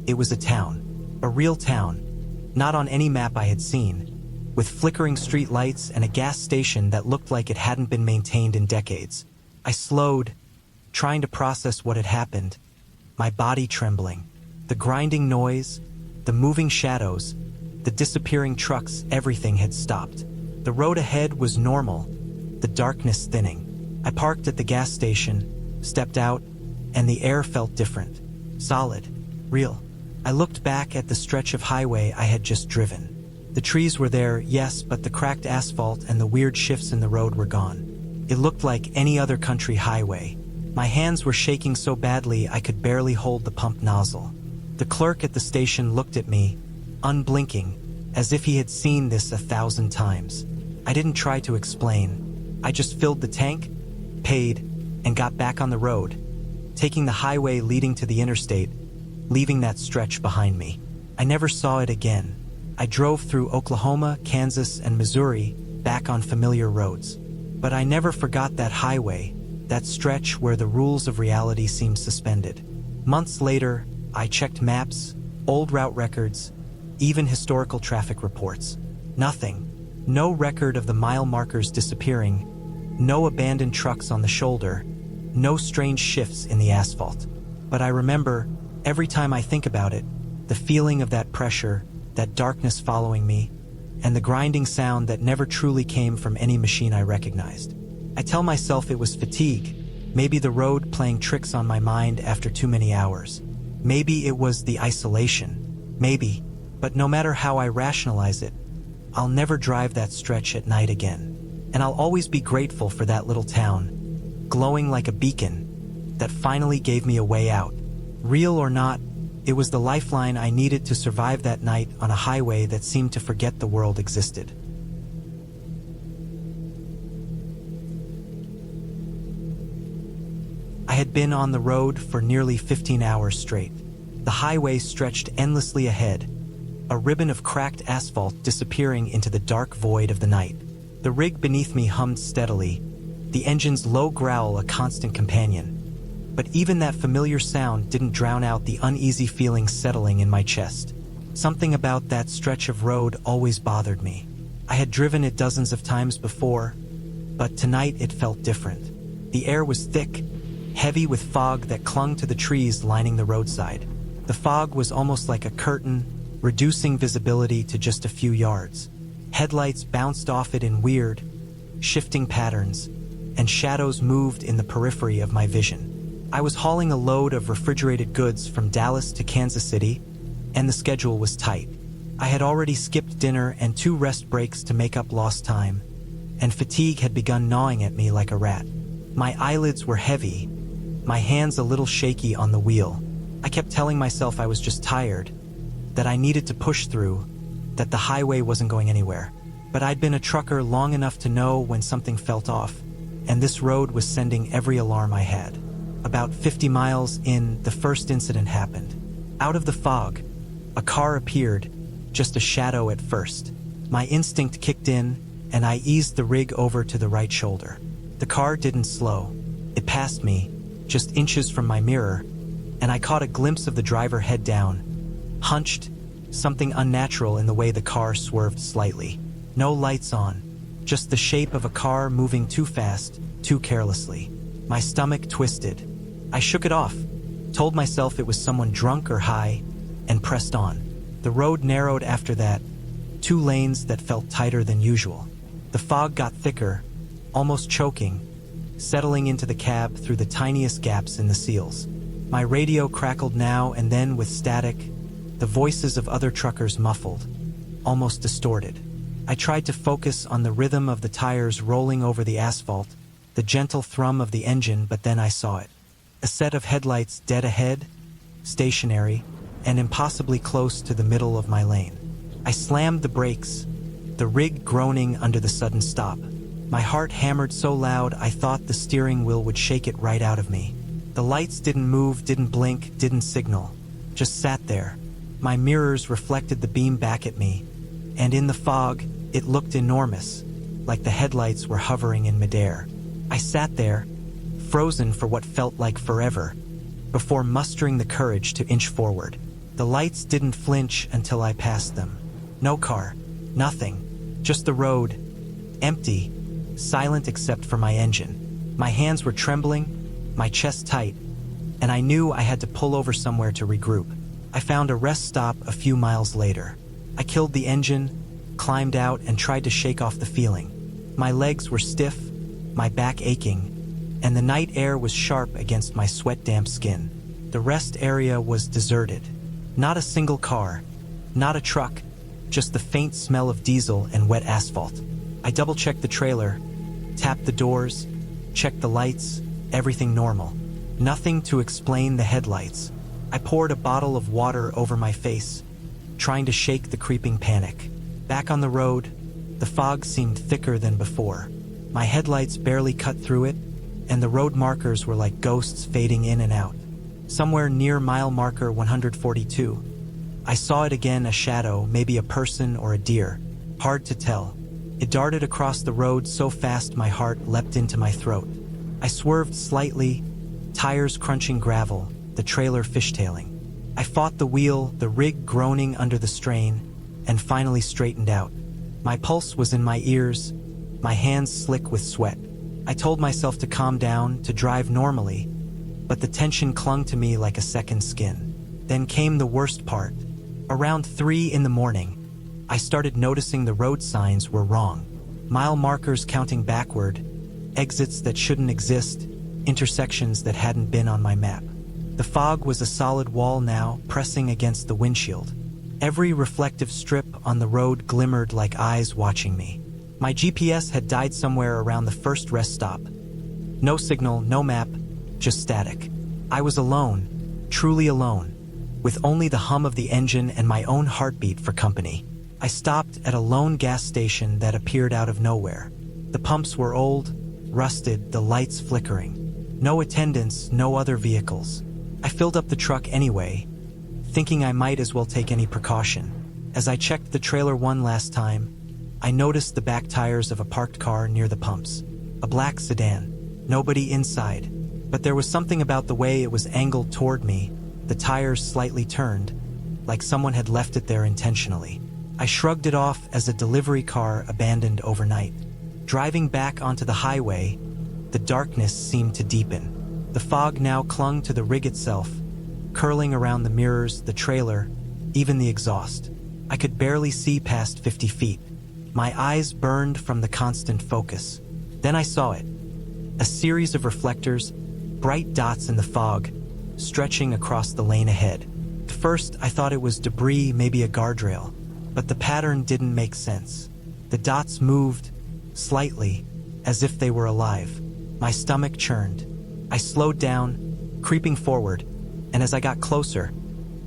It was a town. A real town. Not on any map I had seen, with flickering street lights and a gas station that looked like it hadn't been maintained in decades. I slowed, trying to process what had happened, my body trembling. The grinding noise, the moving shadows, the disappearing trucks, everything had stopped. The road ahead was normal, the darkness thinning. I parked at the gas station, stepped out, and the air felt different. Solid. Real. I looked back at the stretch of highway I had just driven. The trees were there, yes, but the cracked asphalt and the weird shifts in the road were gone. It looked like any other country highway. My hands were shaking so badly I could barely hold the pump nozzle. The clerk at the station looked at me, unblinking, as if he had seen this 1,000 times. I didn't try to explain. I just filled the tank, paid, and got back on the road, taking the highway leading to the interstate, leaving that stretch behind me. I never saw it again. I drove through Oklahoma, Kansas, and Missouri, back on familiar roads. But I never forgot that highway, that stretch where the rules of reality seemed suspended. Months later, I checked maps, old route records, even historical traffic reports. Nothing. No record of the mile markers disappearing, no abandoned trucks on the shoulder, no strange shifts in the asphalt. But I remember, every time I think about it, the feeling of that pressure, that darkness following me, and the grinding sound that never truly came from any machine I recognized. I tell myself it was fatigue, maybe the road playing tricks on my mind after too many hours. Maybe it was the isolation. Maybe. But no matter how I rationalize it, I'll never drive that stretch at night again. And I'll always be grateful for that little town, glowing like a beacon, that finally gave me a way out. Real or not, it was the lifeline I needed to survive that night on a highway that seemed to forget the world existed. I had been on the road for nearly 15 hours straight. The highway stretched endlessly ahead, a ribbon of cracked asphalt disappearing into the dark void of the night. The rig beneath me hummed steadily, the engine's low growl a constant companion. But even that familiar sound didn't drown out the uneasy feeling settling in my chest. Something about that stretch of road always bothered me. I had driven it dozens of times before, but tonight it felt different. The air was thick, heavy with fog that clung to the trees lining the roadside. The fog was almost like a curtain, reducing visibility to just a few yards. Headlights bounced off it in weird, shifting patterns, and shadows moved in the periphery of my vision. I was hauling a load of refrigerated goods from Dallas to Kansas City, and the schedule was tight. I had already skipped dinner and 2 rest breaks to make up lost time, and fatigue had begun gnawing at me like a rat. My eyelids were heavy, my hands a little shaky on the wheel. I kept telling myself I was just tired, that I needed to push through, that the highway wasn't going anywhere. But I'd been a trucker long enough to know when something felt off, and this road was sending every alarm I had. About 50 miles in, the first incident happened. Out of the fog, a car appeared, just a shadow at first. My instinct kicked in, and I eased the rig over to the right shoulder. The car didn't slow. It passed me, just inches from my mirror, and I caught a glimpse of the driver head down, hunched, something unnatural in the way the car swerved slightly. No lights on, just the shape of a car moving too fast, too carelessly. My stomach twisted. I shook it off, told myself it was someone drunk or high, and pressed on. The road narrowed after that, 2 lanes that felt tighter than usual. The fog got thicker, almost choking, settling into the cab through the tiniest gaps in the seals. My radio crackled now and then with static, the voices of other truckers muffled, almost distorted. I tried to focus on the rhythm of the tires rolling over the asphalt, the gentle thrum of the engine, but then I saw it. A set of headlights dead ahead, stationary, and impossibly close to the middle of my lane. I slammed the brakes, the rig groaning under the sudden stop. My heart hammered so loud I thought the steering wheel would shake it right out of me. The lights didn't move, didn't blink, didn't signal, just sat there. My mirrors reflected the beam back at me, and in the fog, it looked enormous, like the headlights were hovering in midair. I sat there, frozen for what felt like forever, before mustering the courage to inch forward. The lights didn't flinch until I passed them. No car, nothing, just the road, empty, silent except for my engine. My hands were trembling, my chest tight, and I knew I had to pull over somewhere to regroup. I found a rest stop a few miles later. I killed the engine, climbed out, and tried to shake off the feeling. My legs were stiff, my back aching, and the night air was sharp against my sweat-damp skin. The rest area was deserted. Not a single car, not a truck, just the faint smell of diesel and wet asphalt. I double-checked the trailer, tapped the doors, checked the lights, everything normal. Nothing to explain the headlights. I poured a bottle of water over my face, trying to shake the creeping panic. Back on the road, the fog seemed thicker than before. My headlights barely cut through it, and the road markers were like ghosts fading in and out. Somewhere near mile marker 142, I saw it again, a shadow, maybe a person or a deer. Hard to tell. It darted across the road so fast my heart leapt into my throat. I swerved slightly, tires crunching gravel, the trailer fishtailing. I fought the wheel, the rig groaning under the strain, and finally straightened out. My pulse was in my ears, my hands slick with sweat. I told myself to calm down, to drive normally, but the tension clung to me like a second skin. Then came the worst part. Around 3 in the morning, I started noticing the road signs were wrong. Mile markers counting backward, exits that shouldn't exist, intersections that hadn't been on my map. The fog was a solid wall now, pressing against the windshield. Every reflective strip on the road glimmered like eyes watching me. My GPS had died somewhere around the first rest stop. No signal, no map, just static. I was alone, truly alone, with only the hum of the engine and my own heartbeat for company. I stopped at a lone gas station that appeared out of nowhere. The pumps were old, rusted, the lights flickering. No attendants, no other vehicles. I filled up the truck anyway, thinking I might as well take any precaution. As I checked the trailer one last time, I noticed the back tires of a parked car near the pumps. A black sedan. Nobody inside. But there was something about the way it was angled toward me, the tires slightly turned, like someone had left it there intentionally. I shrugged it off as a delivery car abandoned overnight. Driving back onto the highway, the darkness seemed to deepen. The fog now clung to the rig itself, curling around the mirrors, the trailer, even the exhaust. I could barely see past 50 feet. My eyes burned from the constant focus. Then I saw it. A series of reflectors, bright dots in the fog, stretching across the lane ahead. At first, I thought it was debris, maybe a guardrail, but the pattern didn't make sense. The dots moved, slightly, as if they were alive. My stomach churned. I slowed down, creeping forward, and as I got closer,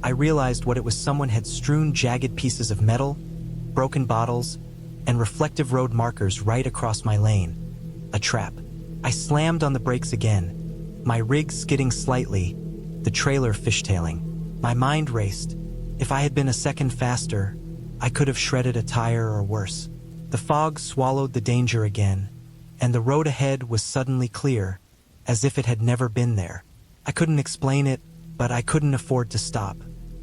I realized what it was. Someone had strewn jagged pieces of metal, broken bottles, and reflective road markers right across my lane. A trap. I slammed on the brakes again, my rig skidding slightly, the trailer fishtailing. My mind raced. If I had been a second faster, I could have shredded a tire or worse. The fog swallowed the danger again, and the road ahead was suddenly clear, as if it had never been there. I couldn't explain it, but I couldn't afford to stop.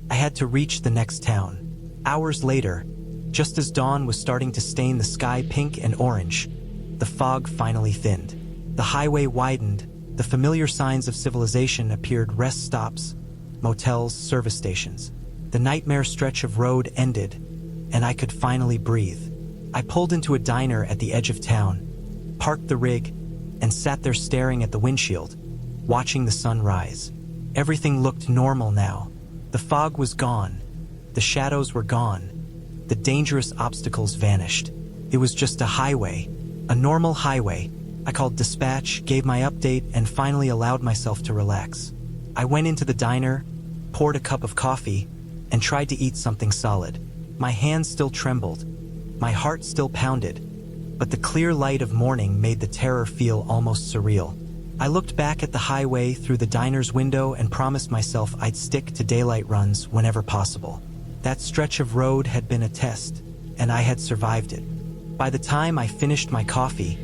I had to reach the next town. Hours later, just as dawn was starting to stain the sky pink and orange, the fog finally thinned. The highway widened, the familiar signs of civilization appeared: rest stops, motels, service stations. The nightmare stretch of road ended, and I could finally breathe. I pulled into a diner at the edge of town, parked the rig, and sat there staring at the windshield, watching the sun rise. Everything looked normal now. The fog was gone. The shadows were gone. The dangerous obstacles vanished. It was just a highway, a normal highway. I called dispatch, gave my update, and finally allowed myself to relax. I went into the diner, poured a cup of coffee, and tried to eat something solid. My hands still trembled. My heart still pounded. But the clear light of morning made the terror feel almost surreal. I looked back at the highway through the diner's window and promised myself I'd stick to daylight runs whenever possible. That stretch of road had been a test, and I had survived it. By the time I finished my coffee,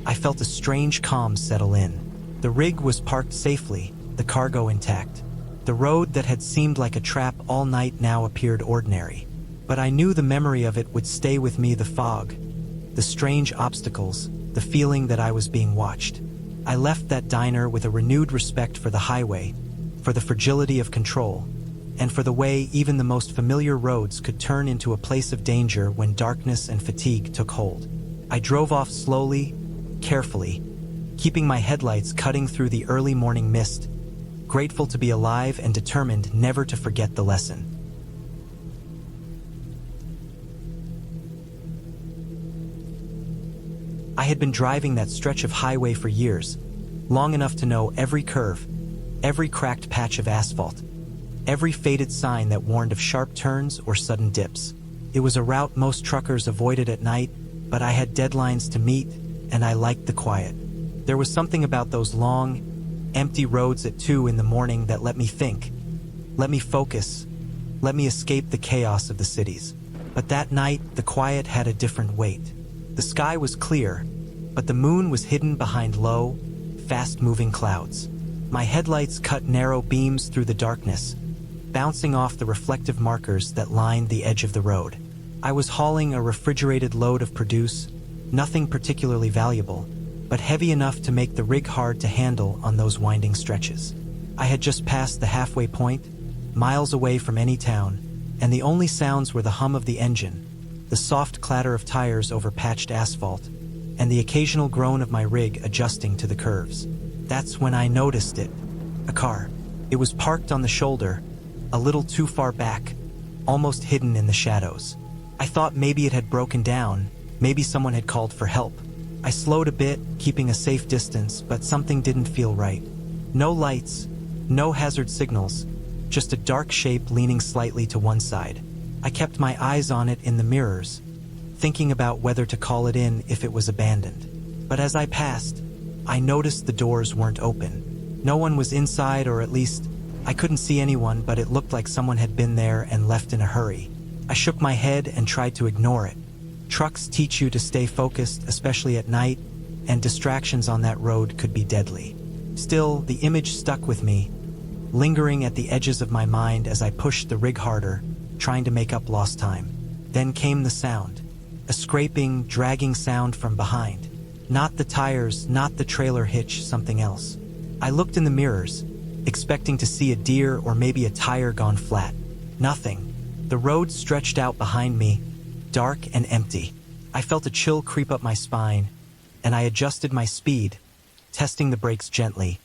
I felt a strange calm settle in. The rig was parked safely, the cargo intact. The road that had seemed like a trap all night now appeared ordinary. But I knew the memory of it would stay with me: the fog, the strange obstacles, the feeling that I was being watched. I left that diner with a renewed respect for the highway, for the fragility of control, and for the way even the most familiar roads could turn into a place of danger when darkness and fatigue took hold. I drove off slowly, carefully, keeping my headlights cutting through the early morning mist, grateful to be alive and determined never to forget the lesson. I had been driving that stretch of highway for years, long enough to know every curve, every cracked patch of asphalt, every faded sign that warned of sharp turns or sudden dips. It was a route most truckers avoided at night, but I had deadlines to meet, and I liked the quiet. There was something about those long, empty roads at 2 in the morning that let me think, let me focus, let me escape the chaos of the cities. But that night, the quiet had a different weight. The sky was clear, but the moon was hidden behind low, fast-moving clouds. My headlights cut narrow beams through the darkness, bouncing off the reflective markers that lined the edge of the road. I was hauling a refrigerated load of produce, nothing particularly valuable, but heavy enough to make the rig hard to handle on those winding stretches. I had just passed the halfway point, miles away from any town, and the only sounds were the hum of the engine, the soft clatter of tires over patched asphalt, and the occasional groan of my rig adjusting to the curves. That's when I noticed it. A car. It was parked on the shoulder, a little too far back, almost hidden in the shadows. I thought maybe it had broken down, maybe someone had called for help. I slowed a bit, keeping a safe distance, but something didn't feel right. No lights, no hazard signals, just a dark shape leaning slightly to one side. I kept my eyes on it in the mirrors, thinking about whether to call it in if it was abandoned. But as I passed, I noticed the doors weren't open. No one was inside, or at least, I couldn't see anyone, but it looked like someone had been there and left in a hurry. I shook my head and tried to ignore it. Trucks teach you to stay focused, especially at night, and distractions on that road could be deadly. Still, the image stuck with me, lingering at the edges of my mind as I pushed the rig harder, trying to make up lost time. Then came the sound. A scraping, dragging sound from behind. Not the tires, not the trailer hitch, something else. I looked in the mirrors, expecting to see a deer or maybe a tire gone flat. Nothing. The road stretched out behind me, dark and empty. I felt a chill creep up my spine, and I adjusted my speed, testing the brakes gently,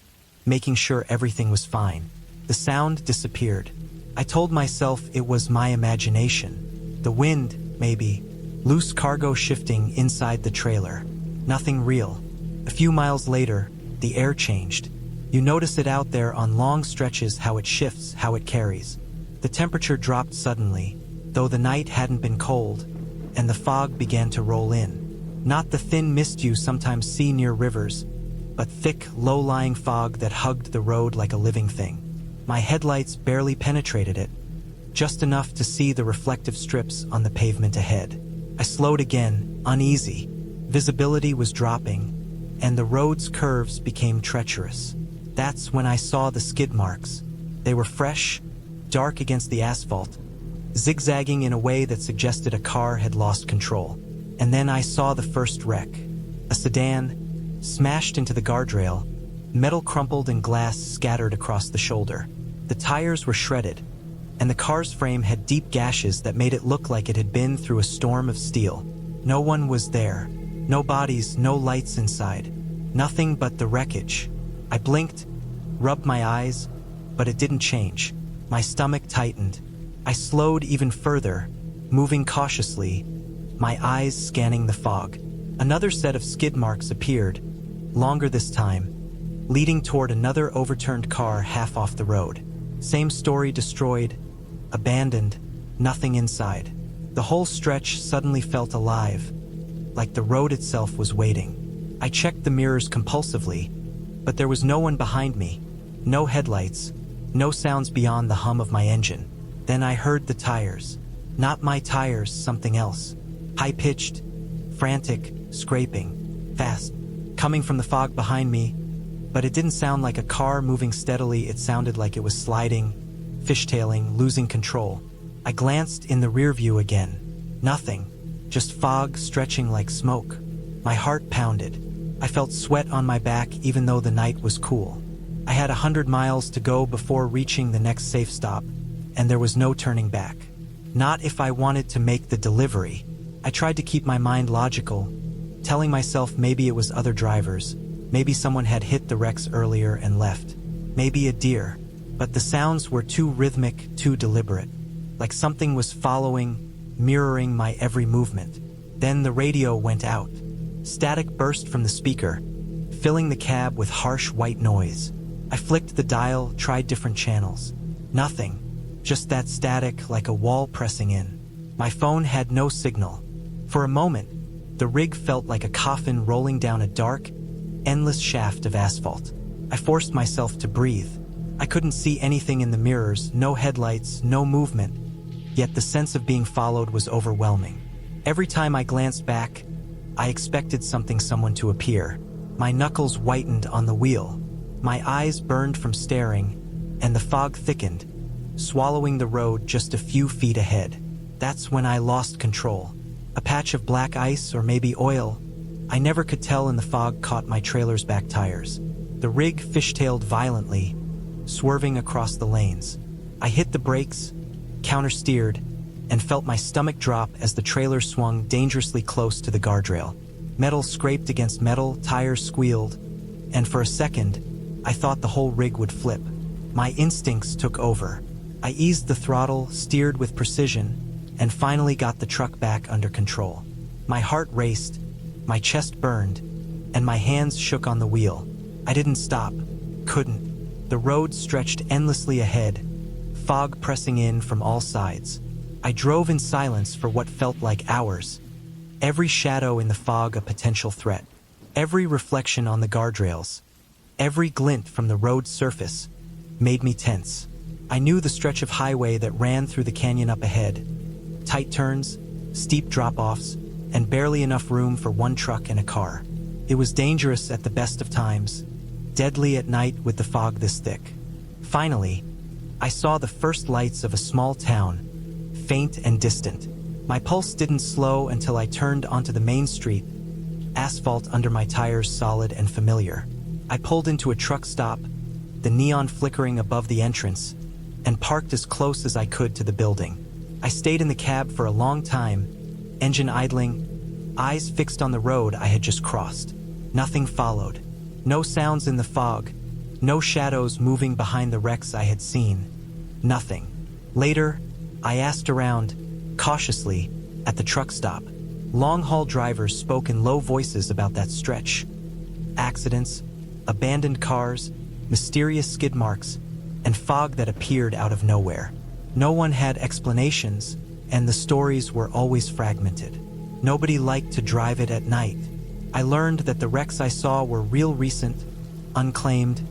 making sure everything was fine. The sound disappeared. I told myself it was my imagination. The wind, maybe. Loose cargo shifting inside the trailer. Nothing real. A few miles later, the air changed. You notice it out there on long stretches, how it shifts, how it carries. The temperature dropped suddenly, though the night hadn't been cold, and the fog began to roll in. Not the thin mist you sometimes see near rivers, but thick, low-lying fog that hugged the road like a living thing. My headlights barely penetrated it, just enough to see the reflective strips on the pavement ahead. I slowed again, uneasy. Visibility was dropping, and the road's curves became treacherous. That's when I saw the skid marks. They were fresh, dark against the asphalt, zigzagging in a way that suggested a car had lost control. And then I saw the first wreck. A sedan, smashed into the guardrail, metal crumpled and glass scattered across the shoulder. The tires were shredded, and the car's frame had deep gashes that made it look like it had been through a storm of steel. No one was there. No bodies, no lights inside. Nothing but the wreckage. I blinked, rubbed my eyes, but it didn't change. My stomach tightened. I slowed even further, moving cautiously, my eyes scanning the fog. Another set of skid marks appeared, longer this time, leading toward another overturned car half off the road. Same story: destroyed, abandoned, nothing inside. The whole stretch suddenly felt alive, like the road itself was waiting. I checked the mirrors compulsively, but there was no one behind me, no headlights, no sounds beyond the hum of my engine. Then I heard the tires. Not my tires, something else. High-pitched, frantic, scraping, fast, coming from the fog behind me, but it didn't sound like a car moving steadily. It sounded like it was sliding, fishtailing, losing control. I glanced in the rear view again. Nothing, just fog stretching like smoke. My heart pounded. I felt sweat on my back even though the night was cool. I had 100 miles to go before reaching the next safe stop, and there was no turning back. Not if I wanted to make the delivery. I tried to keep my mind logical, telling myself maybe it was other drivers, maybe someone had hit the wrecks earlier and left, maybe a deer. But the sounds were too rhythmic, too deliberate, like something was following, mirroring my every movement. Then the radio went out. Static burst from the speaker, filling the cab with harsh white noise. I flicked the dial, tried different channels. Nothing. Just that static, like a wall pressing in. My phone had no signal. For a moment, the rig felt like a coffin rolling down a dark, endless shaft of asphalt. I forced myself to breathe. I couldn't see anything in the mirrors, no headlights, no movement, yet the sense of being followed was overwhelming. Every time I glanced back, I expected someone to appear. My knuckles whitened on the wheel. My eyes burned from staring, and the fog thickened, swallowing the road just a few feet ahead. That's when I lost control. A patch of black ice or maybe oil. I never could tell, and the fog caught my trailer's back tires. The rig fishtailed violently, swerving across the lanes. I hit the brakes, counter-steered, and felt my stomach drop as the trailer swung dangerously close to the guardrail. Metal scraped against metal, tires squealed, and for a second, I thought the whole rig would flip. My instincts took over. I eased the throttle, steered with precision, and finally got the truck back under control. My heart raced, my chest burned, and my hands shook on the wheel. I didn't stop, couldn't. The road stretched endlessly ahead, fog pressing in from all sides. I drove in silence for what felt like hours. Every shadow in the fog a potential threat. Every reflection on the guardrails, every glint from the road's surface, made me tense. I knew the stretch of highway that ran through the canyon up ahead. Tight turns, steep drop-offs, and barely enough room for one truck and a car. It was dangerous at the best of times, deadly at night with the fog this thick. Finally, I saw the first lights of a small town, faint and distant. My pulse didn't slow until I turned onto the main street, asphalt under my tires solid and familiar. I pulled into a truck stop, the neon flickering above the entrance, and parked as close as I could to the building. I stayed in the cab for a long time, engine idling, eyes fixed on the road I had just crossed. Nothing followed. No sounds in the fog, no shadows moving behind the wrecks I had seen. Nothing. Later, I asked around, cautiously, at the truck stop. Long-haul drivers spoke in low voices about that stretch. Accidents, abandoned cars, mysterious skid marks, and fog that appeared out of nowhere. No one had explanations, and the stories were always fragmented. Nobody liked to drive it at night. I learned that the wrecks I saw were real recent, unclaimed,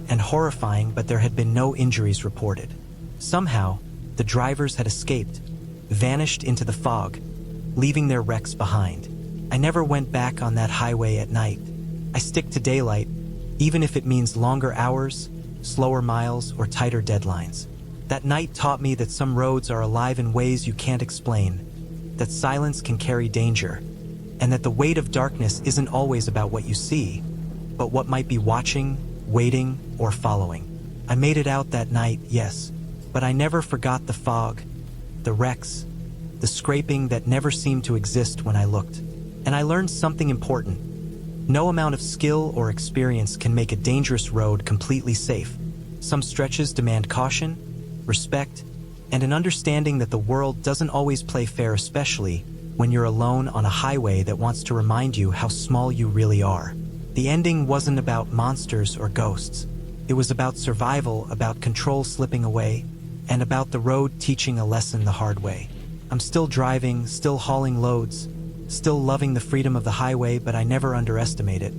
and horrifying, but there had been no injuries reported. Somehow, the drivers had escaped, vanished into the fog, leaving their wrecks behind. I never went back on that highway at night. I stick to daylight, even if it means longer hours, slower miles, or tighter deadlines. That night taught me that some roads are alive in ways you can't explain, that silence can carry danger, and that the weight of darkness isn't always about what you see, but what might be watching, waiting, or following. I made it out that night, yes, but I never forgot the fog, the wrecks, the scraping that never seemed to exist when I looked. And I learned something important. No amount of skill or experience can make a dangerous road completely safe. Some stretches demand caution, respect, and an understanding that the world doesn't always play fair, especially when you're alone on a highway that wants to remind you how small you really are. The ending wasn't about monsters or ghosts. It was about survival, about control slipping away, and about the road teaching a lesson the hard way. I'm still driving, still hauling loads, still loving the freedom of the highway, but I never underestimate it,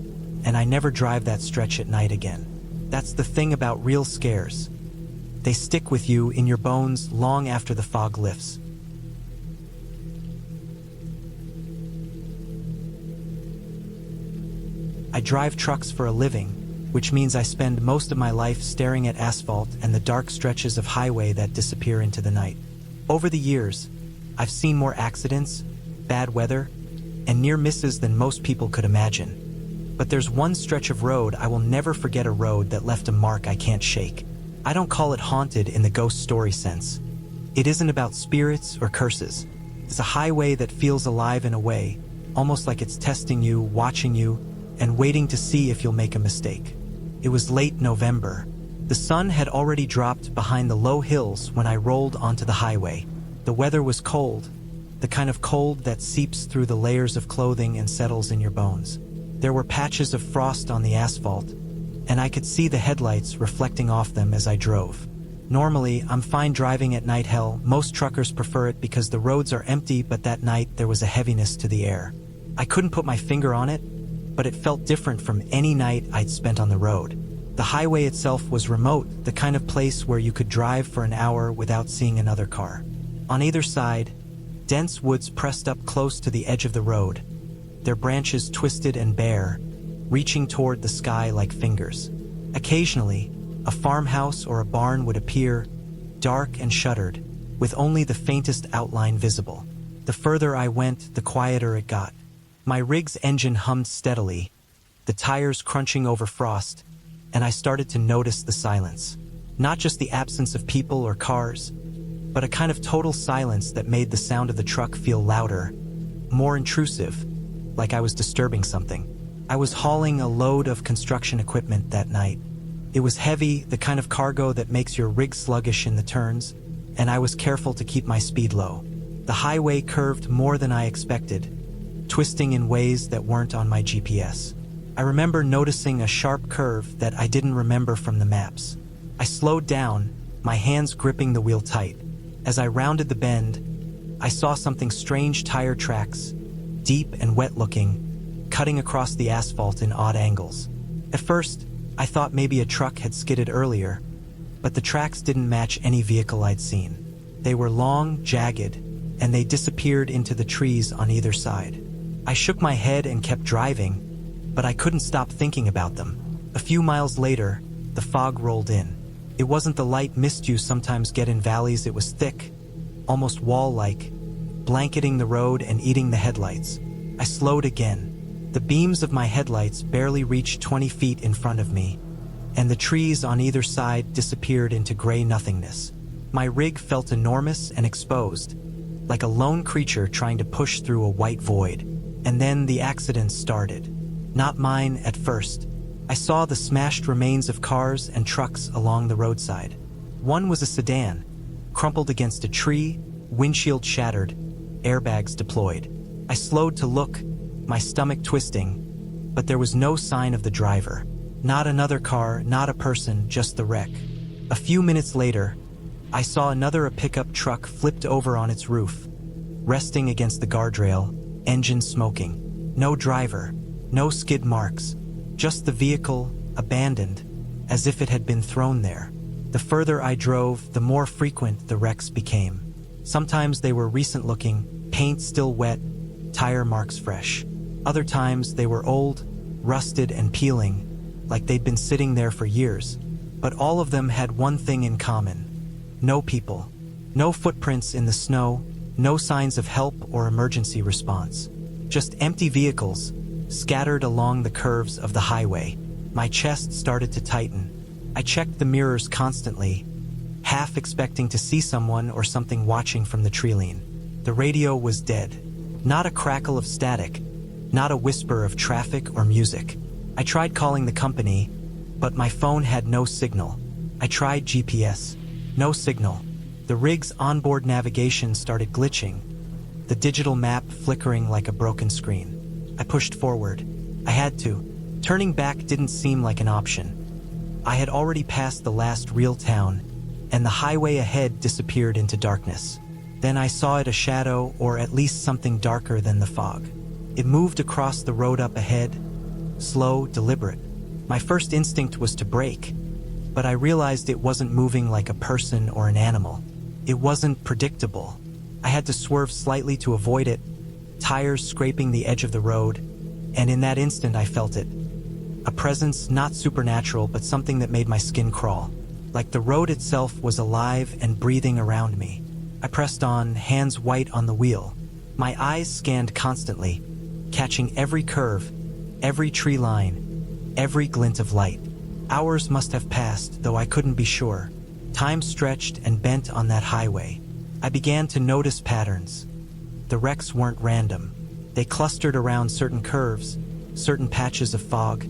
and I never drive that stretch at night again. That's the thing about real scares. They stick with you in your bones long after the fog lifts. I drive trucks for a living, which means I spend most of my life staring at asphalt and the dark stretches of highway that disappear into the night. Over the years, I've seen more accidents, bad weather, and near misses than most people could imagine. But there's one stretch of road I will never forget, a road that left a mark I can't shake. I don't call it haunted in the ghost story sense. It isn't about spirits or curses. It's a highway that feels alive in a way, almost like it's testing you, watching you, and waiting to see if you'll make a mistake. It was late November. The sun had already dropped behind the low hills when I rolled onto the highway. The weather was cold, the kind of cold that seeps through the layers of clothing and settles in your bones. There were patches of frost on the asphalt, and I could see the headlights reflecting off them as I drove. Normally, I'm fine driving at night. Hell, most truckers prefer it because the roads are empty, but that night there was a heaviness to the air. I couldn't put my finger on it, but it felt different from any night I'd spent on the road. The highway itself was remote, the kind of place where you could drive for an hour without seeing another car. On either side, dense woods pressed up close to the edge of the road, their branches twisted and bare, reaching toward the sky like fingers. Occasionally, a farmhouse or a barn would appear, dark and shuttered, with only the faintest outline visible. The further I went, the quieter it got. My rig's engine hummed steadily, the tires crunching over frost, and I started to notice the silence. Not just the absence of people or cars, but a kind of total silence that made the sound of the truck feel louder, more intrusive, like I was disturbing something. I was hauling a load of construction equipment that night. It was heavy, the kind of cargo that makes your rig sluggish in the turns, and I was careful to keep my speed low. The highway curved more than I expected, twisting in ways that weren't on my GPS. I remember noticing a sharp curve that I didn't remember from the maps. I slowed down, my hands gripping the wheel tight. As I rounded the bend, I saw something strange: tire tracks, deep and wet-looking, cutting across the asphalt in odd angles. At first, I thought maybe a truck had skidded earlier, but the tracks didn't match any vehicle I'd seen. They were long, jagged, and they disappeared into the trees on either side. I shook my head and kept driving, but I couldn't stop thinking about them. A few miles later, the fog rolled in. It wasn't the light mist you sometimes get in valleys. It was thick, almost wall-like, blanketing the road and eating the headlights. I slowed again. The beams of my headlights barely reached 20 feet in front of me, and the trees on either side disappeared into gray nothingness. My rig felt enormous and exposed, like a lone creature trying to push through a white void. And then the accident started. Not mine at first. I saw the smashed remains of cars and trucks along the roadside. One was a sedan, crumpled against a tree, windshield shattered, airbags deployed. I slowed to look, my stomach twisting, but there was no sign of the driver. Not another car, not a person, just the wreck. A few minutes later, I saw a pickup truck flipped over on its roof, resting against the guardrail, engine smoking. No driver, no skid marks, just the vehicle, abandoned, as if it had been thrown there. The further I drove, the more frequent the wrecks became. Sometimes they were recent-looking, paint still wet, tire marks fresh. Other times they were old, rusted and peeling, like they'd been sitting there for years. But all of them had one thing in common. No people. No footprints in the snow, no signs of help or emergency response. Just empty vehicles, scattered along the curves of the highway. My chest started to tighten. I checked the mirrors constantly, half expecting to see someone or something watching from the treeline. The radio was dead. Not a crackle of static, not a whisper of traffic or music. I tried calling the company, but my phone had no signal. I tried GPS. No signal. The rig's onboard navigation started glitching, the digital map flickering like a broken screen. I pushed forward. I had to. Turning back didn't seem like an option. I had already passed the last real town, and the highway ahead disappeared into darkness. Then I saw it, a shadow, or at least something darker than the fog. It moved across the road up ahead, slow, deliberate. My first instinct was to brake, but I realized it wasn't moving like a person or an animal. It wasn't predictable. I had to swerve slightly to avoid it, tires scraping the edge of the road, and in that instant I felt it. A presence not supernatural, but something that made my skin crawl. Like the road itself was alive and breathing around me. I pressed on, hands white on the wheel. My eyes scanned constantly, catching every curve, every tree line, every glint of light. Hours must have passed, though I couldn't be sure. Time stretched and bent on that highway. I began to notice patterns. The wrecks weren't random. They clustered around certain curves, certain patches of fog,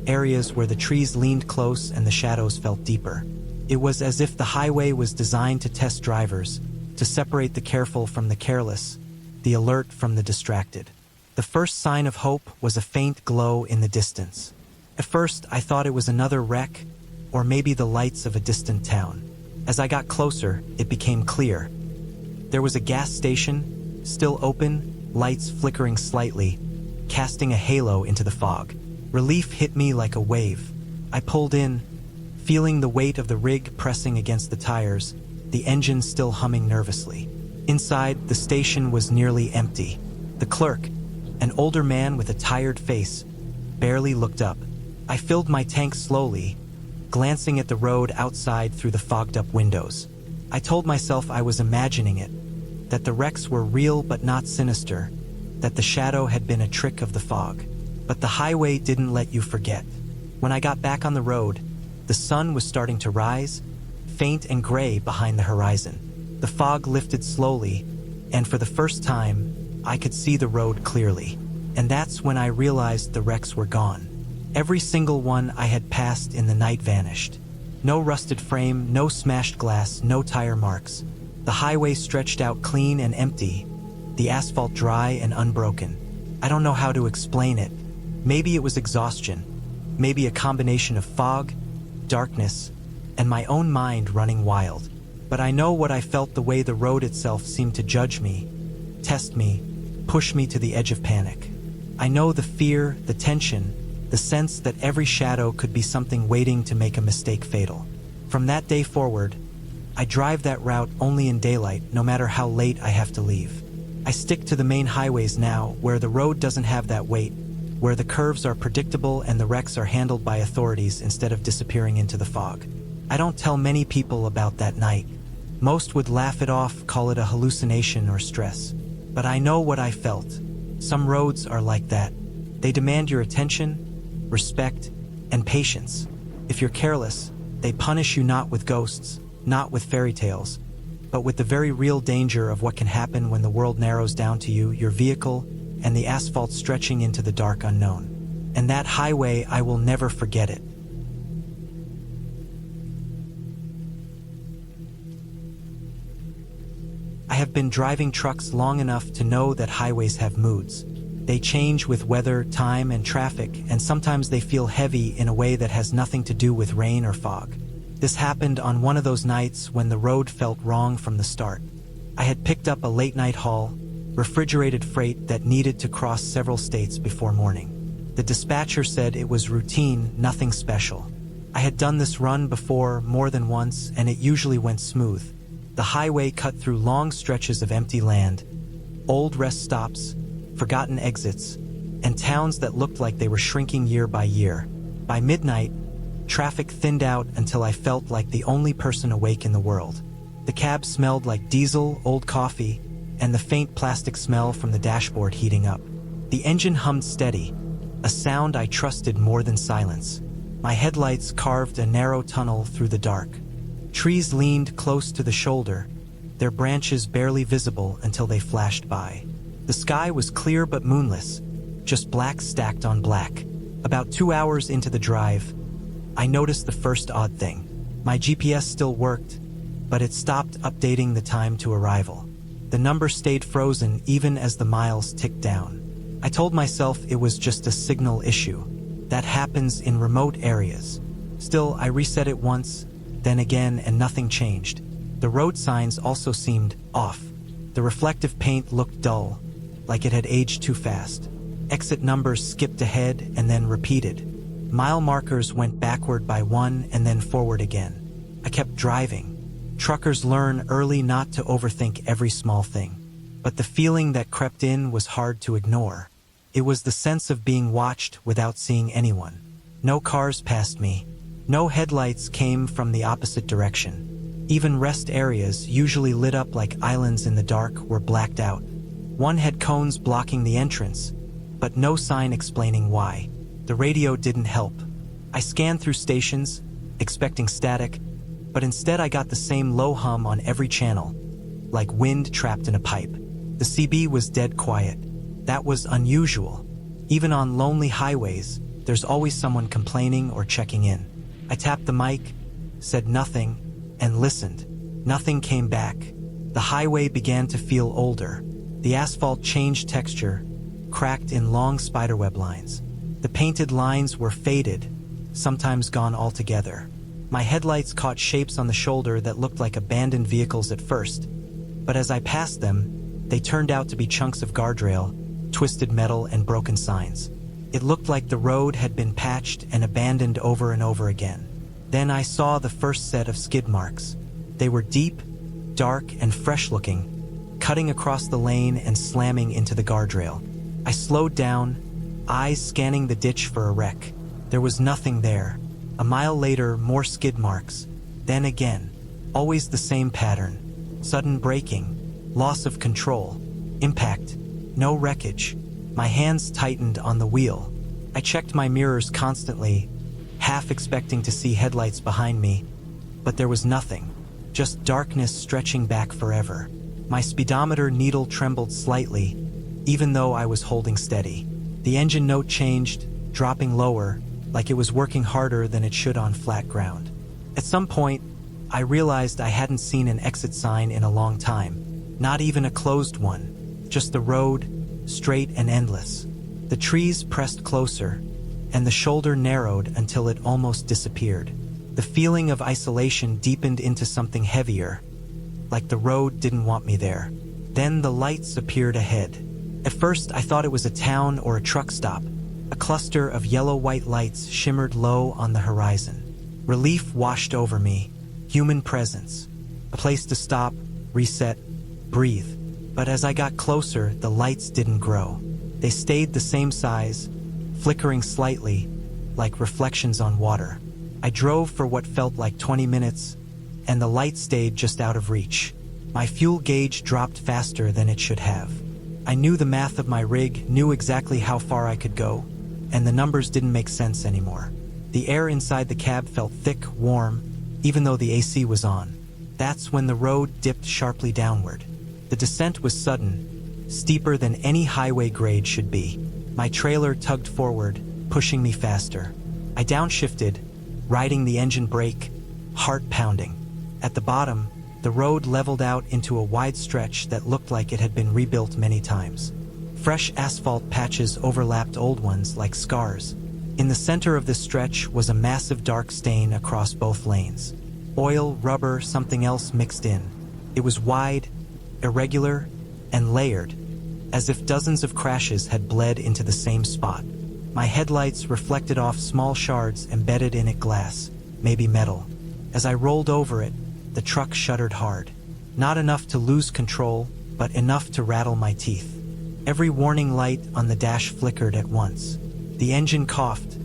areas where the trees leaned close and the shadows felt deeper. It was as if the highway was designed to test drivers, to separate the careful from the careless, the alert from the distracted. The first sign of hope was a faint glow in the distance. At first, I thought it was another wreck, or maybe the lights of a distant town. As I got closer, it became clear. There was a gas station, still open, lights flickering slightly, casting a halo into the fog. Relief hit me like a wave. I pulled in, feeling the weight of the rig pressing against the tires, the engine still humming nervously. Inside, the station was nearly empty. The clerk, an older man with a tired face, barely looked up. I filled my tank slowly, glancing at the road outside through the fogged-up windows. I told myself I was imagining it, that the wrecks were real but not sinister, that the shadow had been a trick of the fog. But the highway didn't let you forget. When I got back on the road, the sun was starting to rise, faint and gray behind the horizon. The fog lifted slowly, and for the first time, I could see the road clearly. And that's when I realized the wrecks were gone. Every single one I had passed in the night vanished. No rusted frame, no smashed glass, no tire marks. The highway stretched out clean and empty, the asphalt dry and unbroken. I don't know how to explain it. Maybe it was exhaustion, maybe a combination of fog, darkness, and my own mind running wild. But I know what I felt, the way the road itself seemed to judge me, test me, push me to the edge of panic. I know the fear, the tension, the sense that every shadow could be something waiting to make a mistake fatal. From that day forward, I drive that route only in daylight, no matter how late I have to leave. I stick to the main highways now, where the road doesn't have that weight, where the curves are predictable and the wrecks are handled by authorities instead of disappearing into the fog. I don't tell many people about that night. Most would laugh it off, call it a hallucination or stress. But I know what I felt. Some roads are like that. They demand your attention, respect, and patience. If you're careless, they punish you not with ghosts, not with fairy tales, but with the very real danger of what can happen when the world narrows down to you, your vehicle, and the asphalt stretching into the dark unknown. And that highway, I will never forget it. I have been driving trucks long enough to know that highways have moods. They change with weather, time, and traffic, and sometimes they feel heavy in a way that has nothing to do with rain or fog. This happened on one of those nights when the road felt wrong from the start. I had picked up a late-night haul, refrigerated freight that needed to cross several states before morning. The dispatcher said it was routine, nothing special. I had done this run before more than once, and it usually went smooth. The highway cut through long stretches of empty land, old rest stops, forgotten exits, and towns that looked like they were shrinking year by year. By midnight, traffic thinned out until I felt like the only person awake in the world. The cab smelled like diesel, old coffee, and the faint plastic smell from the dashboard heating up. The engine hummed steady, a sound I trusted more than silence. My headlights carved a narrow tunnel through the dark. Trees leaned close to the shoulder, their branches barely visible until they flashed by. The sky was clear but moonless, just black stacked on black. About 2 hours into the drive, I noticed the first odd thing. My GPS still worked, but it stopped updating the time to arrival. The number stayed frozen even as the miles ticked down. I told myself it was just a signal issue. That happens in remote areas. Still, I reset it once, then again, and nothing changed. The road signs also seemed off. The reflective paint looked dull, like it had aged too fast. Exit numbers skipped ahead and then repeated. Mile markers went backward by one and then forward again. I kept driving. Truckers learn early not to overthink every small thing. But the feeling that crept in was hard to ignore. It was the sense of being watched without seeing anyone. No cars passed me. No headlights came from the opposite direction. Even rest areas, usually lit up like islands in the dark, were blacked out. One had cones blocking the entrance, but no sign explaining why. The radio didn't help. I scanned through stations, expecting static, but instead I got the same low hum on every channel, like wind trapped in a pipe. The CB was dead quiet. That was unusual. Even on lonely highways, there's always someone complaining or checking in. I tapped the mic, said nothing, and listened. Nothing came back. The highway began to feel older. The asphalt changed texture, cracked in long spiderweb lines. The painted lines were faded, sometimes gone altogether. My headlights caught shapes on the shoulder that looked like abandoned vehicles at first, but as I passed them, they turned out to be chunks of guardrail, twisted metal, and broken signs. It looked like the road had been patched and abandoned over and over again. Then I saw the first set of skid marks. They were deep, dark, and fresh-looking, cutting across the lane and slamming into the guardrail. I slowed down, eyes scanning the ditch for a wreck. There was nothing there. A mile later, more skid marks. Then again. Always the same pattern. Sudden braking, loss of control, impact, no wreckage. My hands tightened on the wheel. I checked my mirrors constantly, half expecting to see headlights behind me, but there was nothing, just darkness stretching back forever. My speedometer needle trembled slightly, even though I was holding steady. The engine note changed, dropping lower, like it was working harder than it should on flat ground. At some point, I realized I hadn't seen an exit sign in a long time. Not even a closed one, just the road, straight and endless. The trees pressed closer, and the shoulder narrowed until it almost disappeared. The feeling of isolation deepened into something heavier, like the road didn't want me there. Then the lights appeared ahead. At first, I thought it was a town or a truck stop. A cluster of yellow-white lights shimmered low on the horizon. Relief washed over me. Human presence. A place to stop, reset, breathe. But as I got closer, the lights didn't grow. They stayed the same size, flickering slightly, like reflections on water. I drove for what felt like 20 minutes, and the light stayed just out of reach. My fuel gauge dropped faster than it should have. I knew the math of my rig, knew exactly how far I could go, and the numbers didn't make sense anymore. The air inside the cab felt thick, warm, even though the AC was on. That's when the road dipped sharply downward. The descent was sudden, steeper than any highway grade should be. My trailer tugged forward, pushing me faster. I downshifted, riding the engine brake, heart pounding. At the bottom, the road leveled out into a wide stretch that looked like it had been rebuilt many times. Fresh asphalt patches overlapped old ones like scars. In the center of this stretch was a massive dark stain across both lanes. Oil, rubber, something else mixed in. It was wide, irregular, and layered, as if dozens of crashes had bled into the same spot. My headlights reflected off small shards embedded in it, glass, maybe metal. As I rolled over it, the truck shuddered hard. Not enough to lose control, but enough to rattle my teeth. Every warning light on the dash flickered at once. The engine coughed,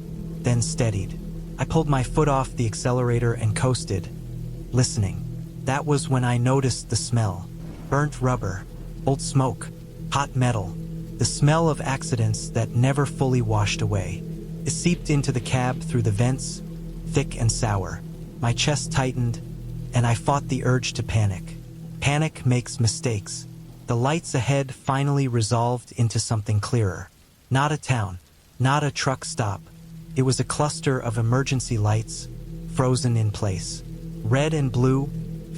then steadied. I pulled my foot off the accelerator and coasted, listening. That was when I noticed the smell. Burnt rubber, old smoke, hot metal. The smell of accidents that never fully washed away. It seeped into the cab through the vents, thick and sour. My chest tightened, and I fought the urge to panic. Panic makes mistakes. The lights ahead finally resolved into something clearer. Not a town, not a truck stop. It was a cluster of emergency lights, frozen in place. Red and blue,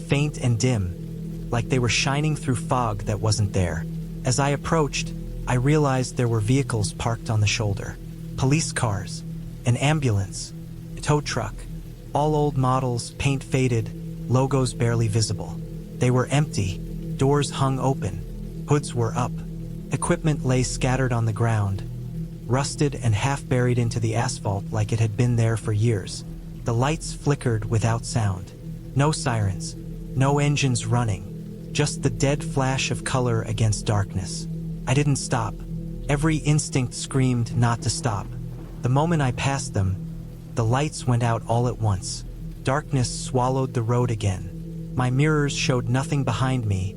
faint and dim, like they were shining through fog that wasn't there. As I approached, I realized there were vehicles parked on the shoulder. Police cars, an ambulance, a tow truck. All old models, paint faded, logos barely visible. They were empty, doors hung open, hoods were up. Equipment lay scattered on the ground, rusted and half buried into the asphalt like it had been there for years. The lights flickered without sound. No sirens, no engines running, just the dead flash of color against darkness. I didn't stop. Every instinct screamed not to stop. The moment I passed them, the lights went out all at once. Darkness swallowed the road again. My mirrors showed nothing behind me,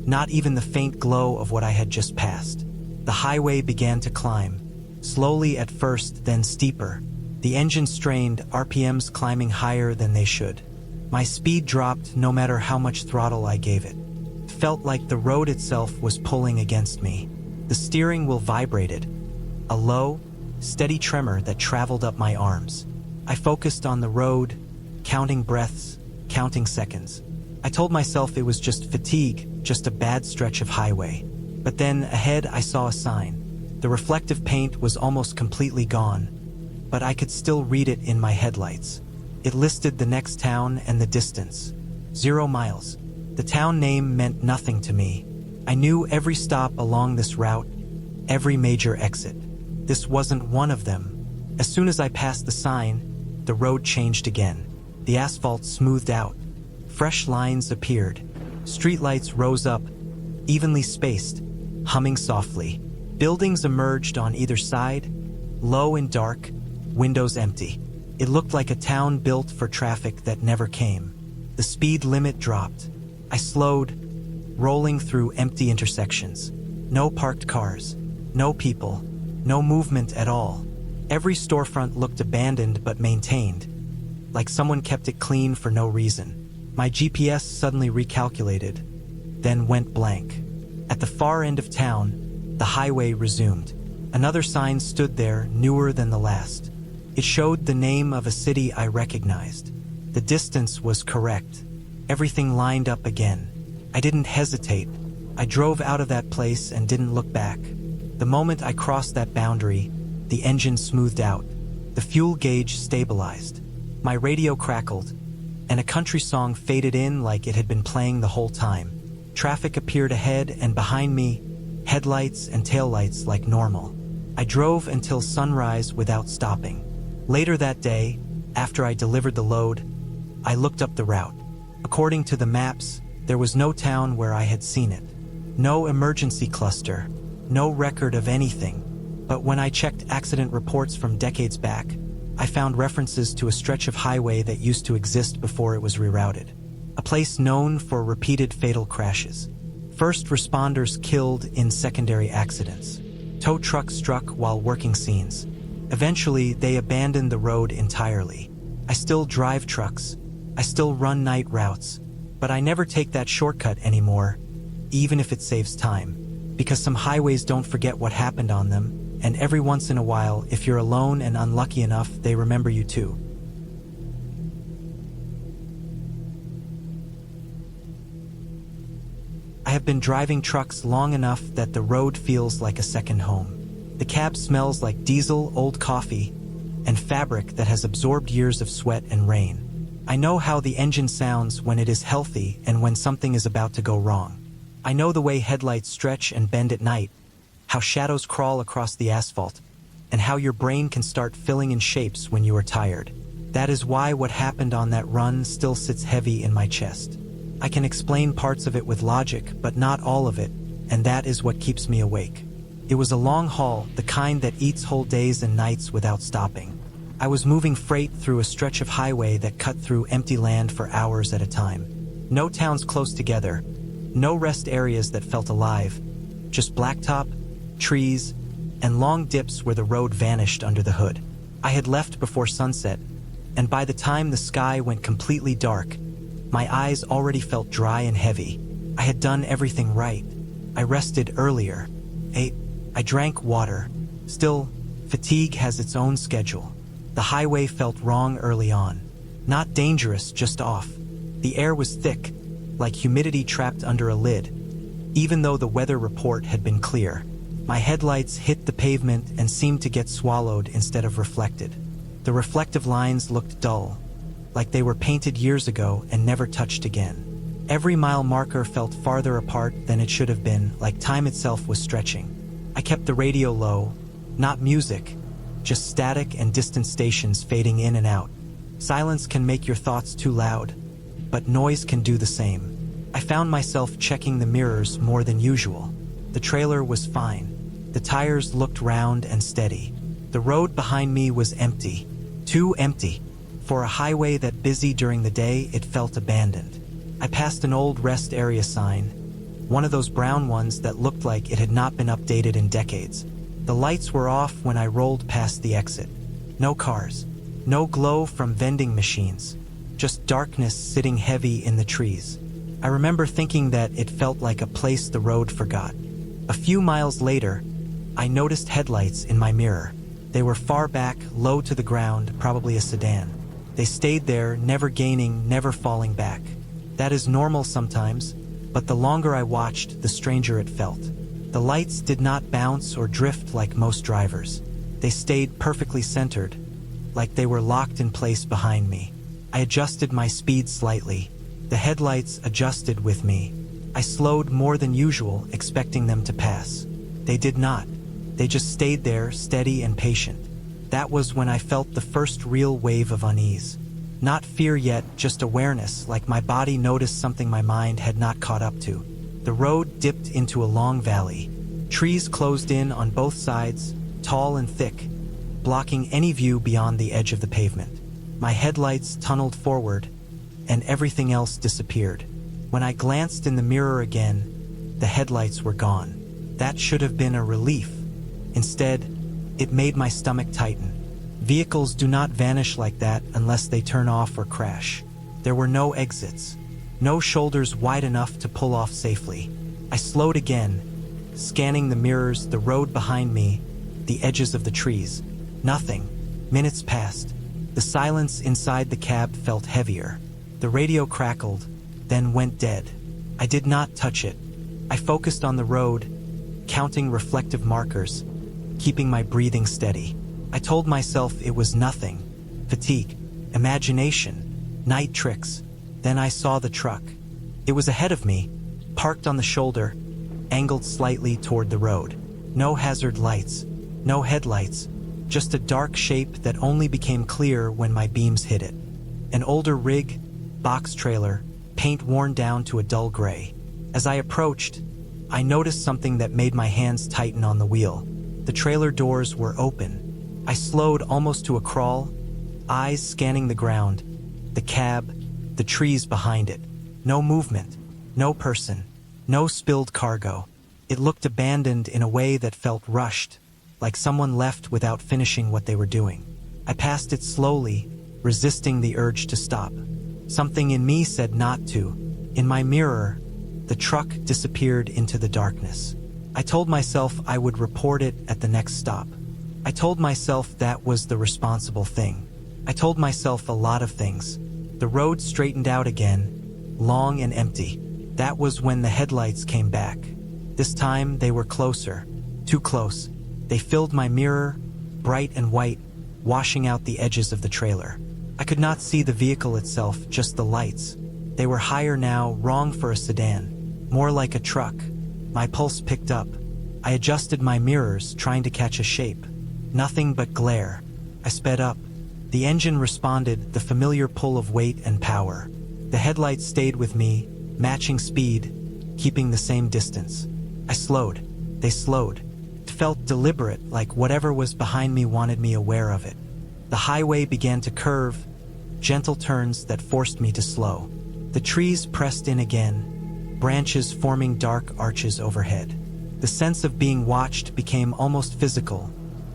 not even the faint glow of what I had just passed. The highway began to climb, slowly at first, then steeper. The engine strained, RPMs climbing higher than they should. My speed dropped no matter how much throttle I gave it. It felt like the road itself was pulling against me. The steering wheel vibrated, a low, steady tremor that traveled up my arms. I focused on the road, counting breaths, counting seconds. I told myself it was just fatigue, just a bad stretch of highway. But then, ahead, I saw a sign. The reflective paint was almost completely gone, but I could still read it in my headlights. It listed the next town and the distance. 0 miles. The town name meant nothing to me. I knew every stop along this route, every major exit. This wasn't one of them. As soon as I passed the sign, the road changed again. The asphalt smoothed out. Fresh lines appeared. Streetlights rose up, evenly spaced, humming softly. Buildings emerged on either side, low and dark, windows empty. It looked like a town built for traffic that never came. The speed limit dropped. I slowed, rolling through empty intersections. No parked cars, no people, no movement at all. Every storefront looked abandoned but maintained, like someone kept it clean for no reason. My GPS suddenly recalculated, then went blank. At the far end of town, the highway resumed. Another sign stood there, newer than the last. It showed the name of a city I recognized. The distance was correct. Everything lined up again. I didn't hesitate. I drove out of that place and didn't look back. The moment I crossed that boundary, the engine smoothed out. The fuel gauge stabilized. My radio crackled, and a country song faded in like it had been playing the whole time. Traffic appeared ahead and behind me, headlights and taillights like normal. I drove until sunrise without stopping. Later that day, after I delivered the load, I looked up the route. According to the maps, there was no town where I had seen it. No emergency cluster, no record of anything. But when I checked accident reports from decades back, I found references to a stretch of highway that used to exist before it was rerouted. A place known for repeated fatal crashes. First responders killed in secondary accidents. Tow trucks struck while working scenes. Eventually, they abandoned the road entirely. I still drive trucks. I still run night routes. But I never take that shortcut anymore, even if it saves time. Because some highways don't forget what happened on them, and every once in a while, if you're alone and unlucky enough, they remember you too. I have been driving trucks long enough that the road feels like a second home. The cab smells like diesel, old coffee, and fabric that has absorbed years of sweat and rain. I know how the engine sounds when it is healthy and when something is about to go wrong. I know the way headlights stretch and bend at night, how shadows crawl across the asphalt, and how your brain can start filling in shapes when you are tired. That is why what happened on that run still sits heavy in my chest. I can explain parts of it with logic, but not all of it, and that is what keeps me awake. It was a long haul, the kind that eats whole days and nights without stopping. I was moving freight through a stretch of highway that cut through empty land for hours at a time. No towns close together, no rest areas that felt alive, just blacktop, trees, and long dips where the road vanished under the hood. I had left before sunset, and by the time the sky went completely dark, my eyes already felt dry and heavy. I had done everything right. I rested earlier, ate, I drank water. Still, fatigue has its own schedule. The highway felt wrong early on. Not dangerous, just off. The air was thick, like humidity trapped under a lid, even though the weather report had been clear. My headlights hit the pavement and seemed to get swallowed instead of reflected. The reflective lines looked dull, like they were painted years ago and never touched again. Every mile marker felt farther apart than it should have been, like time itself was stretching. I kept the radio low, not music, just static and distant stations fading in and out. Silence can make your thoughts too loud, but noise can do the same. I found myself checking the mirrors more than usual. The trailer was fine. The tires looked round and steady. The road behind me was empty. Too empty. For a highway that busy during the day, it felt abandoned. I passed an old rest area sign, one of those brown ones that looked like it had not been updated in decades. The lights were off when I rolled past the exit. No cars. No glow from vending machines. Just darkness sitting heavy in the trees. I remember thinking that it felt like a place the road forgot. A few miles later, I noticed headlights in my mirror. They were far back, low to the ground, probably a sedan. They stayed there, never gaining, never falling back. That is normal sometimes, but the longer I watched, the stranger it felt. The lights did not bounce or drift like most drivers. They stayed perfectly centered, like they were locked in place behind me. I adjusted my speed slightly. The headlights adjusted with me. I slowed more than usual, expecting them to pass. They did not. They just stayed there, steady and patient. That was when I felt the first real wave of unease. Not fear yet, just awareness, like my body noticed something my mind had not caught up to. The road dipped into a long valley. Trees closed in on both sides, tall and thick, blocking any view beyond the edge of the pavement. My headlights tunneled forward, and everything else disappeared. When I glanced in the mirror again, the headlights were gone. That should have been a relief. Instead, it made my stomach tighten. Vehicles do not vanish like that unless they turn off or crash. There were no exits, no shoulders wide enough to pull off safely. I slowed again, scanning the mirrors, the road behind me, the edges of the trees. Nothing. Minutes passed. The silence inside the cab felt heavier. The radio crackled, then went dead. I did not touch it. I focused on the road, counting reflective markers, keeping my breathing steady. I told myself it was nothing. Fatigue, imagination, night tricks. Then I saw the truck. It was ahead of me, parked on the shoulder, angled slightly toward the road. No hazard lights, no headlights, just a dark shape that only became clear when my beams hit it. An older rig, box trailer, paint worn down to a dull gray. As I approached, I noticed something that made my hands tighten on the wheel. The trailer doors were open. I slowed almost to a crawl, eyes scanning the ground, the cab, the trees behind it. No movement, no person, no spilled cargo. It looked abandoned in a way that felt rushed, like someone left without finishing what they were doing. I passed it slowly, resisting the urge to stop. Something in me said not to. In my mirror, the truck disappeared into the darkness. I told myself I would report it at the next stop. I told myself that was the responsible thing. I told myself a lot of things. The road straightened out again, long and empty. That was when the headlights came back. This time they were closer, too close. They filled my mirror, bright and white, washing out the edges of the trailer. I could not see the vehicle itself, just the lights. They were higher now, wrong for a sedan, more like a truck. My pulse picked up. I adjusted my mirrors, trying to catch a shape. Nothing but glare. I sped up. The engine responded, the familiar pull of weight and power. The headlights stayed with me, matching speed, keeping the same distance. I slowed. They slowed. It felt deliberate, like whatever was behind me wanted me aware of it. The highway began to curve, gentle turns that forced me to slow. The trees pressed in again, branches forming dark arches overhead. The sense of being watched became almost physical,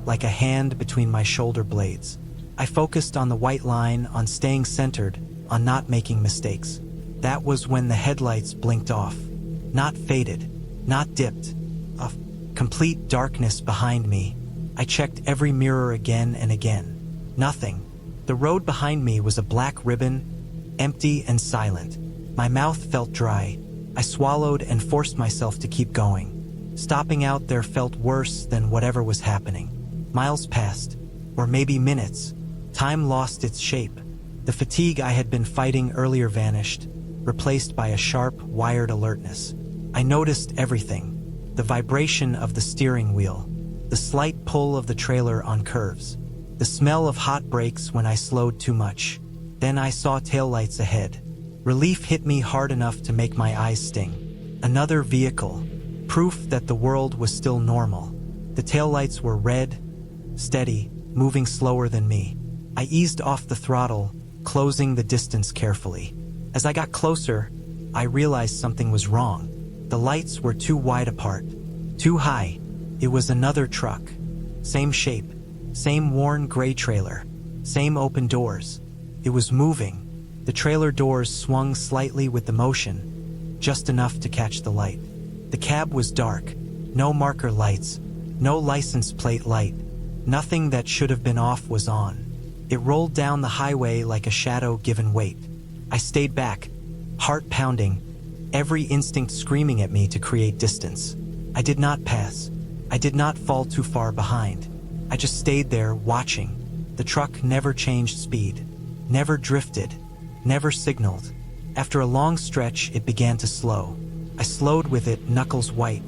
like a hand between my shoulder blades. I focused on the white line, on staying centered, on not making mistakes. That was when the headlights blinked off. Not faded, not dipped. A complete darkness behind me. I checked every mirror again and again. Nothing. The road behind me was a black ribbon, empty and silent. My mouth felt dry. I swallowed and forced myself to keep going. Stopping out there felt worse than whatever was happening. Miles passed, or maybe minutes. Time lost its shape. The fatigue I had been fighting earlier vanished, replaced by a sharp, wired alertness. I noticed everything. The vibration of the steering wheel, the slight pull of the trailer on curves, the smell of hot brakes when I slowed too much. Then I saw taillights ahead. Relief hit me hard enough to make my eyes sting. Another vehicle, proof that the world was still normal. The taillights were red, steady, moving slower than me. I eased off the throttle, closing the distance carefully. As I got closer, I realized something was wrong. The lights were too wide apart, too high. It was another truck. Same shape, same worn gray trailer, same open doors. It was moving. The trailer doors swung slightly with the motion, just enough to catch the light. The cab was dark, no marker lights, no license plate light. Nothing that should have been off was on. It rolled down the highway like a shadow given weight. I stayed back, heart pounding, every instinct screaming at me to create distance. I did not pass. I did not fall too far behind. I just stayed there, watching. The truck never changed speed, never drifted, never signaled. After a long stretch, it began to slow. I slowed with it, knuckles white.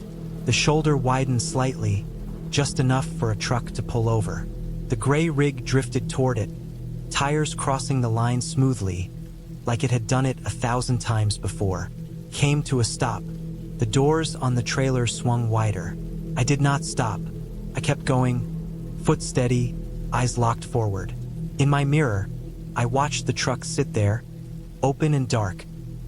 The shoulder widened slightly, just enough for a truck to pull over. The gray rig drifted toward it, tires crossing the line smoothly, like it had done it 1,000 times before. Came to a stop. The doors on the trailer swung wider. I did not stop. I kept going, foot steady, eyes locked forward. In my mirror, I watched the truck sit there, open and dark,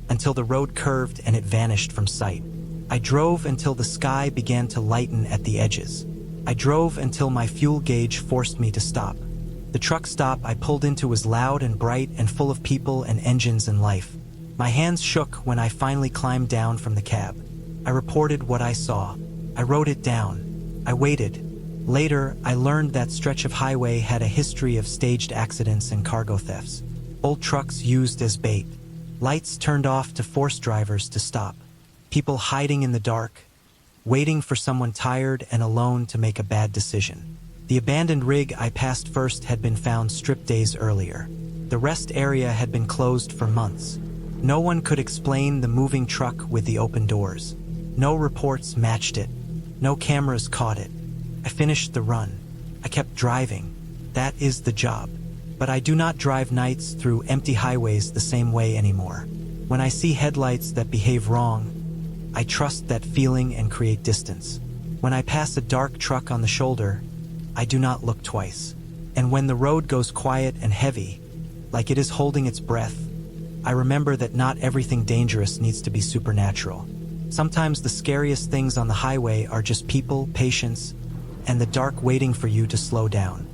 until the road curved and it vanished from sight. I drove until the sky began to lighten at the edges. I drove until my fuel gauge forced me to stop. The truck stop I pulled into was loud and bright and full of people and engines and life. My hands shook when I finally climbed down from the cab. I reported what I saw. I wrote it down. I waited. Later, I learned that stretch of highway had a history of staged accidents and cargo thefts. Old trucks used as bait. Lights turned off to force drivers to stop. People hiding in the dark, waiting for someone tired and alone to make a bad decision. The abandoned rig I passed first had been found stripped days earlier. The rest area had been closed for months. No one could explain the moving truck with the open doors. No reports matched it. No cameras caught it. I finished the run. I kept driving. That is the job. But I do not drive nights through empty highways the same way anymore. When I see headlights that behave wrong, I trust that feeling and create distance. When I pass a dark truck on the shoulder, I do not look twice. And when the road goes quiet and heavy, like it is holding its breath, I remember that not everything dangerous needs to be supernatural. Sometimes the scariest things on the highway are just people, patience, and the dark waiting for you to slow down.